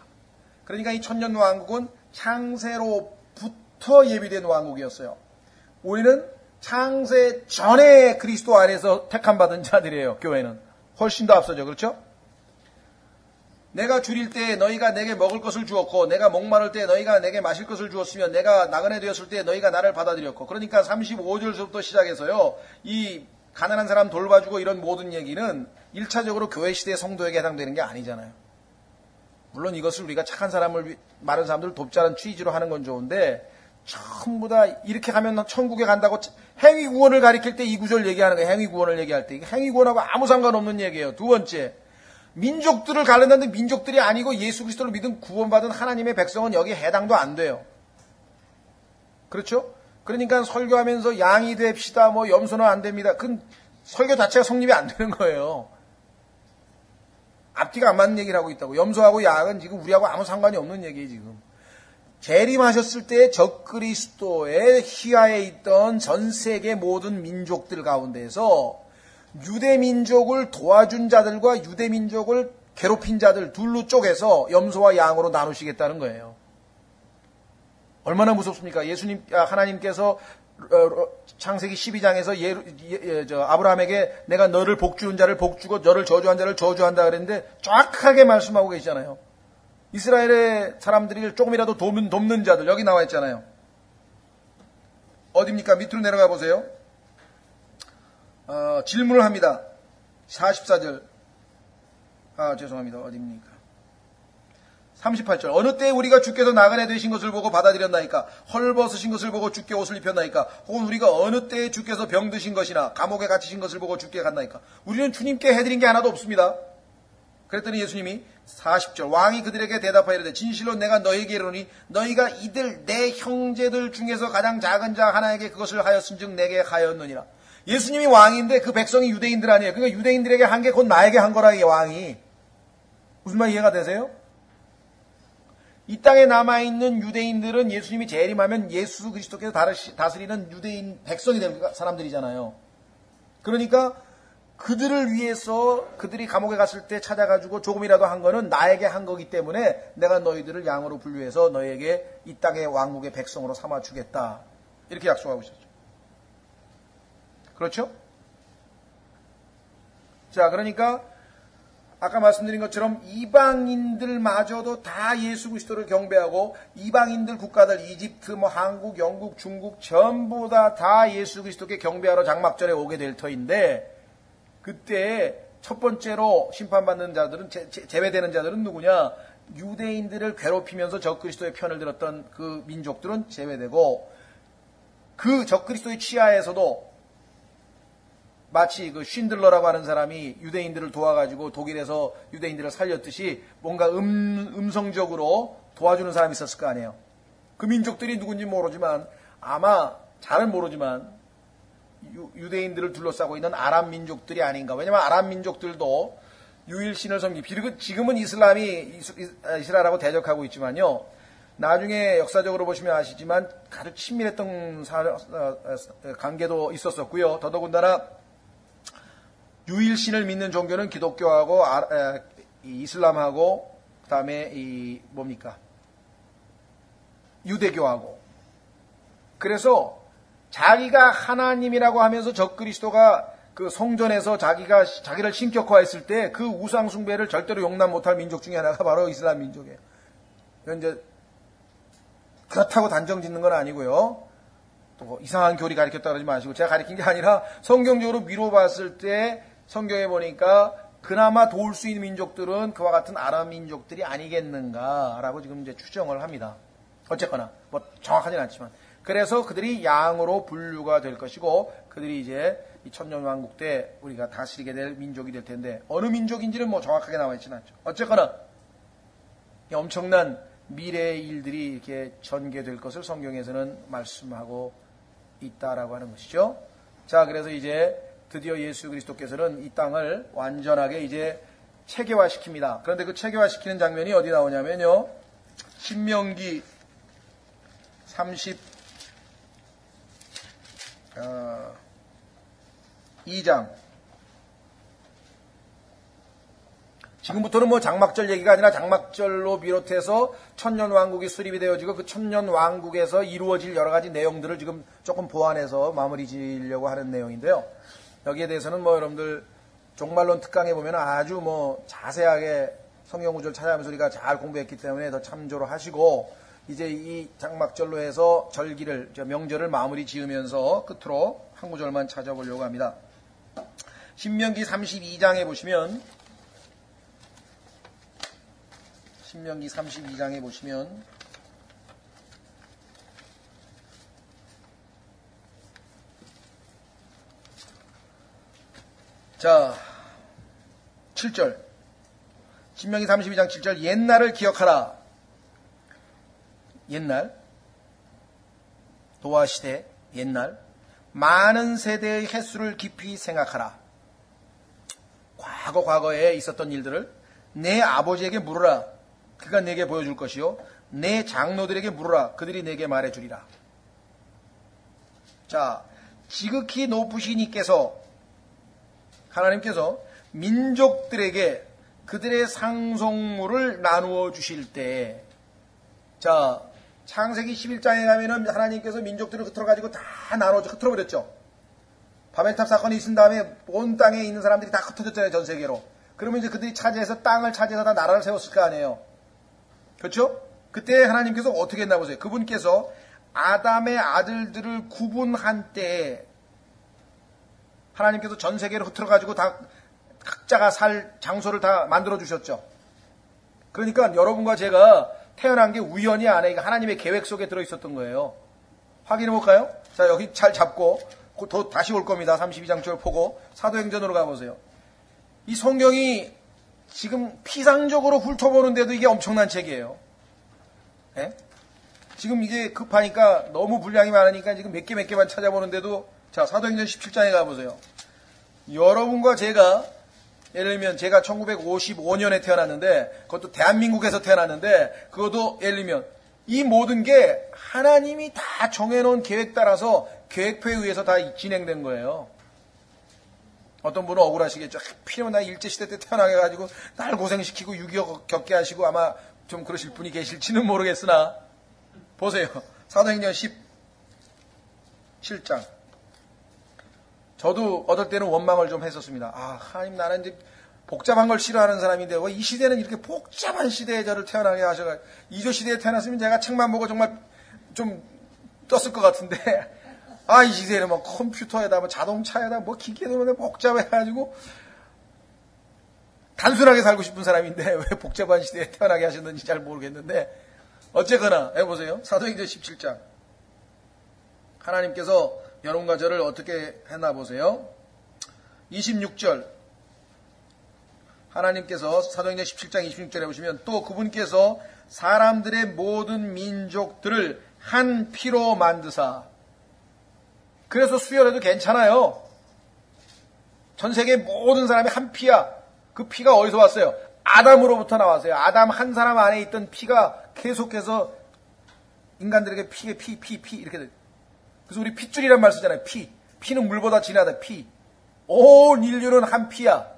그러니까 이 천년 왕국은 창세로부터 예비된 왕국이었어요. 우리는 창세 전에 그리스도 안에서 택함받은 자들이에요. 교회는 훨씬 더 앞서죠. 그렇죠? 내가 줄일 때 너희가 내게 먹을 것을 주었고 내가 목마를 때 너희가 내게 마실 것을 주었으며 내가 나그네 되었을 때 너희가 나를 받아들였고. 그러니까 35절부터 시작해서요. 이 가난한 사람 돌봐주고 이런 모든 얘기는 1차적으로 교회 시대 성도에게 해당되는 게 아니잖아요. 물론 이것을 우리가 착한 사람을 마른 사람들을 돕자는 취지로 하는 건 좋은데 전부 다 이렇게 가면 천국에 간다고 행위구원을 가리킬 때 이 구절 얘기하는 거예요. 행위구원을 얘기할 때. 행위구원하고 아무 상관없는 얘기예요. 두 번째. 민족들을 가르는데 민족들이 아니고 예수 그리스도를 믿은 구원받은 하나님의 백성은 여기에 해당도 안 돼요. 그렇죠? 그러니까 설교하면서 양이 됩시다, 염소는 안 됩니다. 그건 설교 자체가 성립이 안 되는 거예요. 앞뒤가 안 맞는 얘기를 하고 있다고. 염소하고 양은 지금 우리하고 아무 상관이 없는 얘기예요, 지금. 재림하셨을 때 적그리스도의 희하에 있던 전 세계 모든 민족들 가운데서 유대민족을 도와준 자들과 유대민족을 괴롭힌 자들 둘로 쪼개서 염소와 양으로 나누시겠다는 거예요. 얼마나 무섭습니까? 하나님께서 창세기 12장에서 아브라함에게 내가 너를 복주는 자를 복주고 너를 저주한 자를 저주한다 그랬는데 정확하게 말씀하고 계시잖아요. 이스라엘의 사람들이 조금이라도 돕는 자들 여기 나와 있잖아요. 어디입니까? 밑으로 내려가 보세요. 질문을 합니다. 44절. 죄송합니다. 어디입니까? 38절. 어느 때에 우리가 주께서 나그네 되신 것을 보고 받아들였나이까? 헐벗으신 것을 보고 주께 옷을 입혔나이까? 혹은 우리가 어느 때에 주께서 병드신 것이나 감옥에 갇히신 것을 보고 주께 갔나이까? 우리는 주님께 해드린 게 하나도 없습니다. 그랬더니 예수님이 40절. 왕이 그들에게 대답하여 이르되 진실로 내가 너희에게 이르노니 너희가 이들 내 형제들 중에서 가장 작은 자 하나에게 그것을 하였은즉 내게 하였느니라. 예수님이 왕인데 그 백성이 유대인들 아니에요. 그러니까 유대인들에게 한 게 곧 나에게 한 거라. 이 왕이. 무슨 말 이해가 되세요? 이 땅에 남아있는 유대인들은 예수님이 재림하면 예수 그리스도께서 다스리는 유대인 백성이 될 사람들이잖아요. 그러니까 그들을 위해서 그들이 감옥에 갔을 때 찾아가지고 조금이라도 한 거는 나에게 한 거기 때문에 내가 너희들을 양으로 분류해서 너희에게 이 땅의 왕국의 백성으로 삼아주겠다. 이렇게 약속하고 있었죠. 그렇죠? 자, 그러니까 아까 말씀드린 것처럼 이방인들마저도 다 예수 그리스도를 경배하고 이방인들 국가들 이집트, 한국, 영국, 중국 전부 다 예수 그리스도께 경배하러 장막절에 오게 될 터인데 그때 첫 번째로 심판받는 자들은 제외되는 자들은 누구냐? 유대인들을 괴롭히면서 적그리스도의 편을 들었던 그 민족들은 제외되고 그 적그리스도의 치하에서도 마치 그 쉰들러라고 하는 사람이 유대인들을 도와가지고 독일에서 유대인들을 살렸듯이 뭔가 음성적으로 도와주는 사람이 있었을 거 아니에요. 그 민족들이 누군지 모르지만 아마 잘은 모르지만 유대인들을 둘러싸고 있는 아랍 민족들이 아닌가. 왜냐하면 아랍 민족들도 유일신을 섬기고 지금은 이스라엘하고 대적하고 있지만요. 나중에 역사적으로 보시면 아시지만 아주 친밀했던 관계도 있었었고요. 더더군다나 유일신을 믿는 종교는 기독교하고 이슬람하고 그다음에 유대교하고. 그래서 자기가 하나님이라고 하면서 적그리스도가 그 성전에서 자기를 신격화했을 때 그 우상 숭배를 절대로 용납 못할 민족 중에 하나가 바로 이슬람 민족이에요. 이제 그렇다고 단정 짓는 건 아니고요. 또 이상한 교리 가르쳤다 그러지 마시고, 제가 가르친 게 아니라 성경적으로 미뤄봤을 때 성경에 보니까 그나마 도울 수 있는 민족들은 그와 같은 아랍 민족들이 아니겠는가라고 지금 이제 추정을 합니다. 어쨌거나 뭐 정확하진 않지만, 그래서 그들이 양으로 분류가 될 것이고, 그들이 이제 이 천년왕국 때 우리가 다스리게 될 민족이 될 텐데, 어느 민족인지는 뭐 정확하게 나와 있지는 않죠. 어쨌거나 엄청난 미래의 일들이 이렇게 전개될 것을 성경에서는 말씀하고 있다라고 하는 것이죠. 자, 그래서 이제 드디어 예수 그리스도께서는 이 땅을 완전하게 이제 체계화시킵니다. 그런데 그 체계화시키는 장면이 어디 나오냐면요, 신명기 32장. 지금부터는 뭐 장막절 얘기가 아니라 장막절로 비롯해서 천년왕국이 수립이 되어지고 그 천년왕국에서 이루어질 여러 가지 내용들을 지금 조금 보완해서 마무리 지으려고 하는 내용인데요. 여기에 대해서는 뭐 여러분들 종말론 특강에 보면 아주 뭐 자세하게 성경 구절을 찾아가면서 우리가 잘 공부했기 때문에 더 참조를 하시고, 이제 이 장막절로 해서 절기를, 명절을 마무리 지으면서 끝으로 한 구절만 찾아보려고 합니다. 신명기 32장에 보시면, 자, 7절. 신명기 32장 7절. 옛날을 기억하라. 옛날, 도화시대, 옛날, 많은 세대의 횟수를 깊이 생각하라. 과거에 있었던 일들을 내 아버지에게 물으라. 그가 내게 보여줄 것이요, 내 장로들에게 물으라. 그들이 내게 말해주리라. 자, 지극히 높으신 이께서, 하나님께서 민족들에게 그들의 상속물을 나누어 주실 때, 자, 창세기 11장에 가면은 하나님께서 민족들을 흩어가지고 다 흩어버렸죠. 바벨탑 사건이 있은 다음에 온 땅에 있는 사람들이 다 흩어졌잖아요, 전 세계로. 그러면 이제 그들이 땅을 차지해서 다 나라를 세웠을 거 아니에요. 그렇죠? 그때 하나님께서 어떻게 했나 보세요. 그분께서 아담의 아들들을 구분한 때에 하나님께서 전 세계로 흩어가지고 다 각자가 살 장소를 다 만들어 주셨죠. 그러니까 여러분과 제가 태어난 게 우연이 아니라 하나님의 계획 속에 들어있었던 거예요. 확인해 볼까요? 자, 여기 잘 잡고 더 다시 올 겁니다. 32장 절 보고 사도행전으로 가보세요. 이 성경이 지금 피상적으로 훑어보는데도 이게 엄청난 책이에요. 예? 지금 이게 급하니까 너무 분량이 많으니까 지금 몇 개만 찾아보는데도, 자, 사도행전 17장에 가보세요. 여러분과 제가, 예를 들면 제가 1955년에 태어났는데, 그것도 대한민국에서 태어났는데, 그것도 예를 들면 이 모든 게 하나님이 다 정해놓은 계획 따라서 계획표에 의해서 다 진행된 거예요. 어떤 분은 억울하시겠죠. 필요면 나 일제시대 때 태어나게 해가지고 날 고생시키고 6.25 겪게 하시고, 아마 좀 그러실 분이 계실지는 모르겠으나, 보세요. 사도행전 17장. 저도 어떨 때는 원망을 좀 했었습니다. 아, 하나님, 나는 이제 복잡한 걸 싫어하는 사람인데 왜 이 시대는 이렇게 복잡한 시대에 저를 태어나게 하셔가지고, 이조 시대에 태어났으면 제가 책만 보고 정말 좀 떴을 것 같은데, 아, 이 시대에는 뭐 컴퓨터에다 뭐 자동차에다 뭐 기계도 복잡해가지고 단순하게 살고 싶은 사람인데 왜 복잡한 시대에 태어나게 하셨는지 잘 모르겠는데, 어쨌거나 해보세요. 사도행전 17장. 하나님께서 여러분과 저를 어떻게 했나 보세요. 26절. 하나님께서 사도행전 17장 26절에 보시면, 또 그분께서 사람들의 모든 민족들을 한 피로 만드사. 그래서 수혈해도 괜찮아요. 전 세계 모든 사람이 한 피야. 그 피가 어디서 왔어요? 아담으로부터 나왔어요. 아담 한 사람 안에 있던 피가 계속해서 인간들에게 피 이렇게 돼. 그래서 우리 핏줄이란 말 쓰잖아요. 피는 물보다 진하다. 피. 온 인류는 한 피야.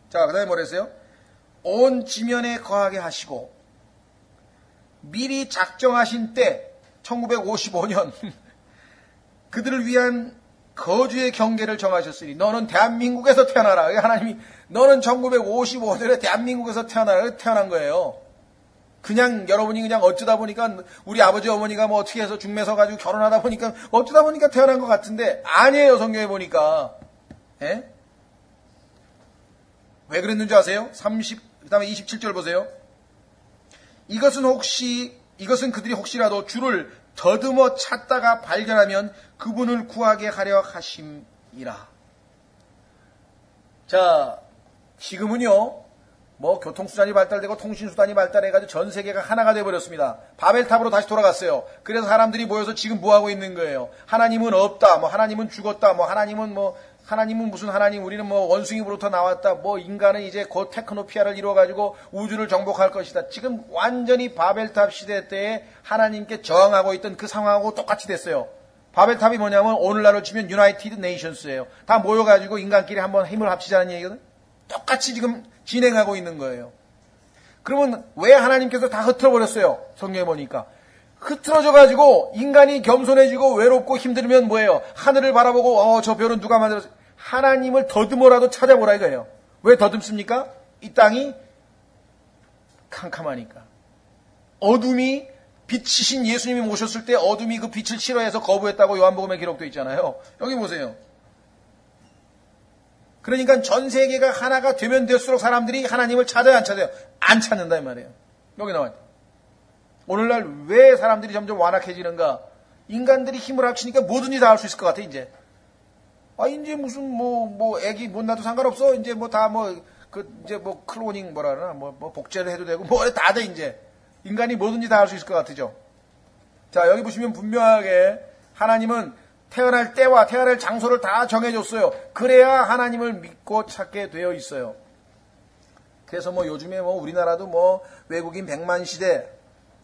자, 그 다음에 뭐라 했어요? 온 지면에 거하게 하시고 미리 작정하신 때, 1955년 그들을 위한 거주의 경계를 정하셨으니 너는 대한민국에서 태어나라. 하나님이 너는 1955년에 대한민국에서 태어난 거예요. 그냥 여러분이 그냥 어쩌다 보니까 우리 아버지 어머니가 뭐 어떻게 해서 중매서 가지고 결혼하다 보니까 어쩌다 보니까 태어난 것 같은데 아니에요. 성경에 보니까. 예? 왜 그랬는 줄 아세요? 그다음에 27절 보세요. 이것은 그들이 혹시라도 주를 더듬어 찾다가 발견하면 그분을 구하게 하려 하심이라. 자, 지금은요, 뭐 교통수단이 발달되고 통신수단이 발달해가지고 전 세계가 하나가 돼버렸습니다. 바벨탑으로 다시 돌아갔어요. 그래서 사람들이 모여서 지금 뭐하고 있는 거예요? 하나님은 없다, 뭐 하나님은 죽었다, 뭐 하나님은 무슨 하나님, 우리는 뭐 원숭이부터 나왔다, 뭐 인간은 이제 곧 테크노피아를 이루어가지고 우주를 정복할 것이다. 지금 완전히 바벨탑 시대 때에 하나님께 저항하고 있던 그 상황하고 똑같이 됐어요. 바벨탑이 뭐냐면 오늘날로 치면 유나이티드 네이션스예요. 다 모여가지고 인간끼리 한번 힘을 합치자는 얘기거든. 똑같이 지금 진행하고 있는 거예요. 그러면 왜 하나님께서 다 흐트러버렸어요? 성경에 보니까. 흐트러져가지고 인간이 겸손해지고 외롭고 힘들면 뭐예요? 하늘을 바라보고 저 별은 누가 만들었어요? 하나님을 더듬어라도 찾아보라 이거예요. 왜 더듬습니까? 이 땅이 캄캄하니까. 어둠이 빛이신 예수님이 오셨을 때 어둠이 그 빛을 싫어해서 거부했다고 요한복음에 기록되어 있잖아요. 여기 보세요. 그러니까 전 세계가 하나가 되면 될수록 사람들이 하나님을 찾아요, 안 찾아요? 안 찾는다 이 말이에요. 여기 나와 있다. 오늘날 왜 사람들이 점점 완악해지는가? 인간들이 힘을 합치니까 뭐든지 다 할 수 있을 것 같아, 이제. 이제 무슨, 애기 못 낳아도 상관없어. 이제 이제 클로닝 뭐라 그러나, 복제를 해도 되고, 다 돼, 이제. 인간이 뭐든지 다 할 수 있을 것 같으죠? 자, 여기 보시면 분명하게 하나님은 태어날 때와 태어날 장소를 다 정해줬어요. 그래야 하나님을 믿고 찾게 되어 있어요. 그래서 요즘에 우리나라도 외국인 100만 시대,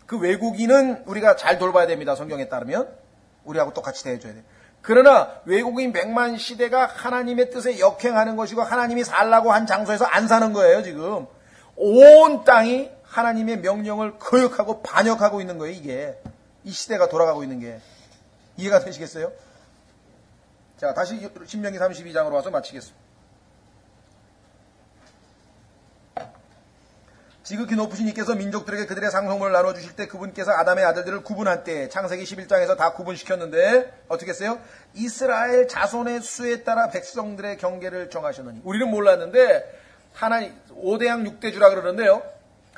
그 외국인은 우리가 잘 돌봐야 됩니다. 성경에 따르면. 우리하고 똑같이 대해줘야 돼요. 그러나 외국인 100만 시대가 하나님의 뜻에 역행하는 것이고 하나님이 살라고 한 장소에서 안 사는 거예요. 지금. 온 땅이 하나님의 명령을 거역하고 반역하고 있는 거예요. 이게. 이 시대가 돌아가고 있는 게. 이해가 되시겠어요? 자, 다시 신명기 32장으로 와서 마치겠습니다. 지극히 높으신 이께서 민족들에게 그들의 상속물을 나눠주실 때 그분께서 아담의 아들들을 구분한 때 창세기 11장에서 다 구분시켰는데 어떻게 했어요? 이스라엘 자손의 수에 따라 백성들의 경계를 정하셨느니. 우리는 몰랐는데 하나님 5대양 6대주라 그러는데요.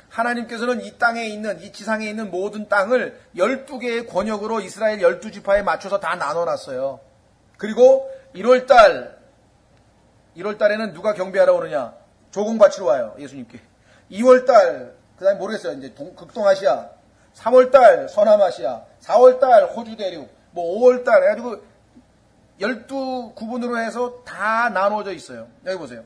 하나님께서는 이 땅에 있는 이 지상에 있는 모든 땅을 12개의 권역으로 이스라엘 12지파에 맞춰서 다 나눠놨어요. 그리고 1월달에는 누가 경배하러 오느냐? 조공 바치러 와요. 예수님께. 2월달, 그 다음에 모르겠어요. 이제 극동아시아. 3월달, 서남아시아. 4월달, 호주 대륙. 5월달 해가지고 12구분으로 해서 다 나눠져 있어요. 여기 보세요.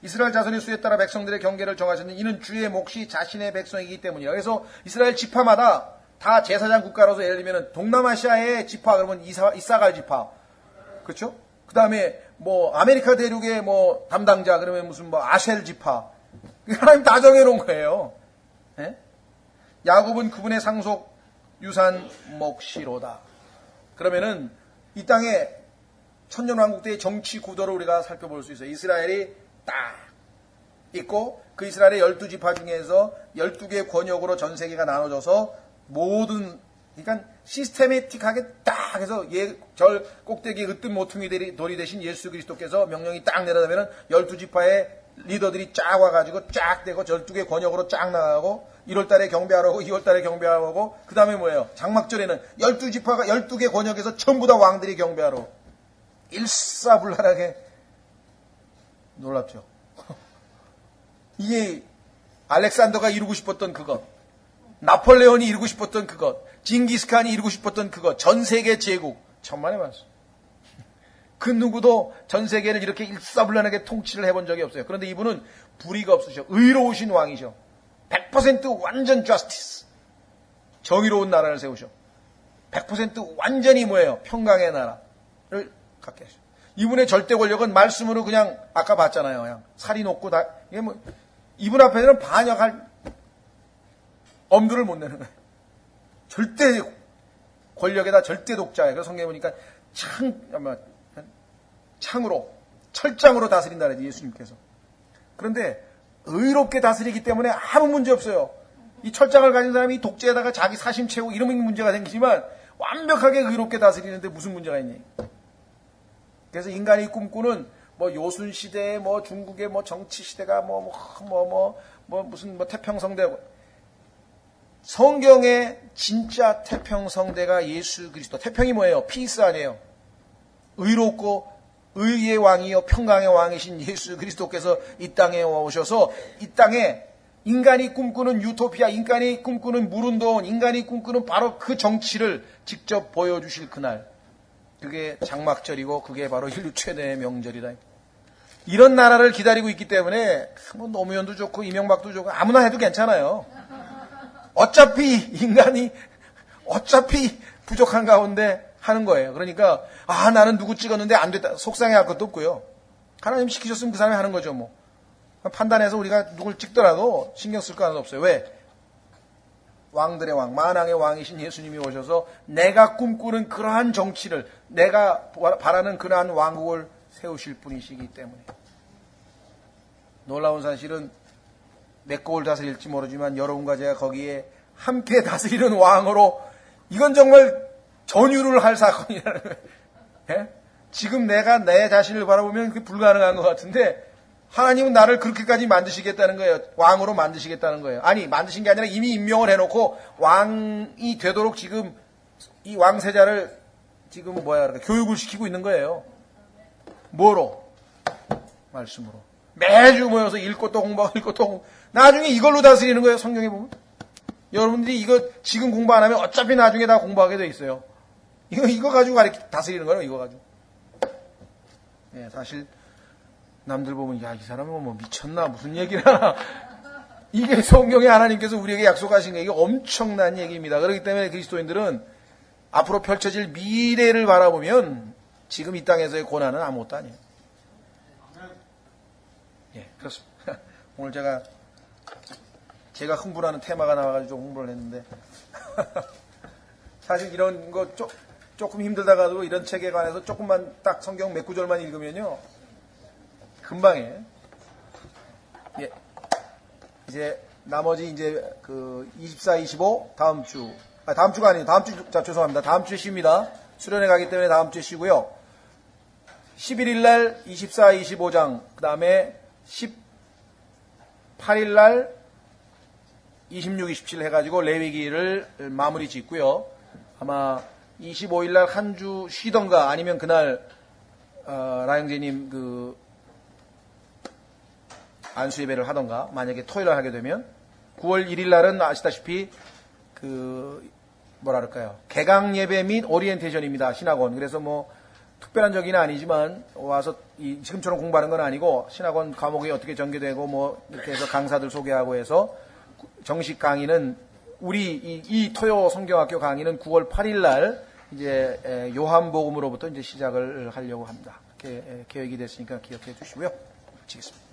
이스라엘 자손의 수에 따라 백성들의 경계를 정하셨는 이는 주의 몫이 자신의 백성이기 때문이라. 그래서 이스라엘 지파마다 다 제사장 국가로서 예를 들면 동남아시아의 지파, 그러면 이사갈 지파. 그렇죠? 그 다음에 아메리카 대륙의 담당자, 그러면 무슨 아셀 지파. 하나님 다 정해놓은 거예요. 예? 야곱은 그분의 상속 유산 몫이로다. 그러면은 이 땅에 천년왕국 때의 정치 구도를 우리가 살펴볼 수 있어요. 이스라엘이 딱 있고 그 이스라엘의 12지파 중에서 12개의 권역으로 전 세계가 나눠져서 모든, 그러니까 시스테매틱하게 딱 해서 절 꼭대기에 으뜸 모퉁이 돌이 되신 예수 그리스도께서 명령이 딱 내려가면은 12지파의 리더들이 쫙 와가지고 쫙 되고 12개 권역으로 쫙 나가고 1월달에 경배하러 오고 2월달에 경배하러 오고 그 다음에 뭐예요? 장막절에는 12지파가 12개 권역에서 전부 다 왕들이 경배하러 오고. 일사불란하게 놀랍죠. 이게 알렉산더가 이루고 싶었던 그것, 나폴레온이 이루고 싶었던 그것, 징기스칸이 이루고 싶었던 그것, 전 세계 제국. 천만에 많습니다. 그 누구도 전 세계를 이렇게 일사불란하게 통치를 해본 적이 없어요. 그런데 이분은 불의가 없으셔. 의로우신 왕이셔. 100% 완전 저스티스. 정의로운 나라를 세우셔. 100% 완전히 뭐예요? 평강의 나라를 갖게 하셔. 이분의 절대 권력은 말씀으로 그냥 아까 봤잖아요. 그냥 살이 높고 다 이게 이분 앞에서는 반역할 엄두를 못 내는 거예요. 절대 권력에다 절대 독자예요. 그래서 성경에 보니까 창으로, 철장으로 다스린다 그래요, 예수님께서. 그런데 의롭게 다스리기 때문에 아무 문제 없어요. 이 철장을 가진 사람이 독재에다가 자기 사심 채우고 이러면 문제가 생기지만 완벽하게 의롭게 다스리는데 무슨 문제가 있니? 그래서 인간이 꿈꾸는 뭐 요순 시대, 뭐 중국의 뭐 정치 시대가 무슨 태평성대, 성경의 진짜 태평성대가 예수 그리스도. 태평이 뭐예요? 피스 아니에요. 의롭고 의의 왕이요 평강의 왕이신 예수 그리스도께서 이 땅에 오셔서 이 땅에 인간이 꿈꾸는 유토피아, 인간이 꿈꾸는 무룬도원, 인간이 꿈꾸는 바로 그 정치를 직접 보여주실 그날. 그게 장막절이고 그게 바로 인류 최대의 명절이다. 이런 나라를 기다리고 있기 때문에 뭐 노무현도 좋고 이명박도 좋고 아무나 해도 괜찮아요. 어차피 인간이 부족한 가운데 하는 거예요. 그러니까 나는 누구 찍었는데 안 됐다 속상해할 것도 없고요. 하나님 시키셨으면 그 사람이 하는 거죠. 뭐 판단해서 우리가 누굴 찍더라도 신경 쓸 거 하나 없어요. 왜? 왕들의 왕, 만왕의 왕이신 예수님이 오셔서 내가 꿈꾸는 그러한 정치를, 내가 바라는 그러한 왕국을 세우실 분이시기 때문에. 놀라운 사실은 몇 곡을 다스릴지 모르지만 여러분과 제가 거기에 함께 다스리는 왕으로, 이건 정말 전율을 할 사건이라는 거예요. 예? 지금 내가 내 자신을 바라보면 그게 불가능한 것 같은데 하나님은 나를 그렇게까지 만드시겠다는 거예요. 왕으로 만드시겠다는 거예요. 아니, 만드신 게 아니라 이미 임명을 해놓고 왕이 되도록 지금 이 왕세자를 지금 교육을 시키고 있는 거예요. 뭐로? 말씀으로. 매주 모여서 읽고 또 공부하고 읽고 또 공부. 나중에 이걸로 다스리는 거예요. 성경에 보면. 여러분들이 이거 지금 공부 안 하면 어차피 나중에 다 공부하게 돼 있어요. 이거 가지고 다스리는 거예요. 이거 가지고. 네, 사실 남들 보면 이 사람은 뭐 미쳤나 무슨 얘기를 하나. 이게 성경에 하나님께서 우리에게 약속하신 게 이게 엄청난 얘기입니다. 그렇기 때문에 그리스도인들은 앞으로 펼쳐질 미래를 바라보면 지금 이 땅에서의 고난은 아무것도 아니에요. 예, 그렇습니다. 오늘 제가 흥분하는 테마가 나와가지고 좀 흥분을 했는데 사실 이런 거 조금 힘들다가도 이런 책에 관해서 조금만 딱 성경 몇 구절만 읽으면요 금방에. 예. 이제 나머지 이제 그 24, 25 다음 주가 아니에요. 다음 주, 죄송합니다. 다음 주에 쉽니다. 수련회 가기 때문에 다음 주에 쉬고요. 11일 날 24, 25장, 그 다음에 18일 날 26, 27 해가지고 레위기를 마무리 짓고요. 아마 25일 날 한 주 쉬던가 아니면 그날 라영재님 그 안수 예배를 하던가, 만약에 토요일 날 하게 되면 9월 1일 날은 아시다시피 개강 예배 및 오리엔테이션입니다. 신학원. 그래서 뭐 특별한 적은 아니지만 와서 지금처럼 공부하는 건 아니고 신학원 과목이 어떻게 전개되고 뭐 이렇게 해서 강사들 소개하고 해서 정식 강의는 이 토요 성경학교 강의는 9월 8일 날 이제 요한복음으로부터 이제 시작을 하려고 합니다. 이렇게 계획이 됐으니까 기억해 주시고요. 마치겠습니다.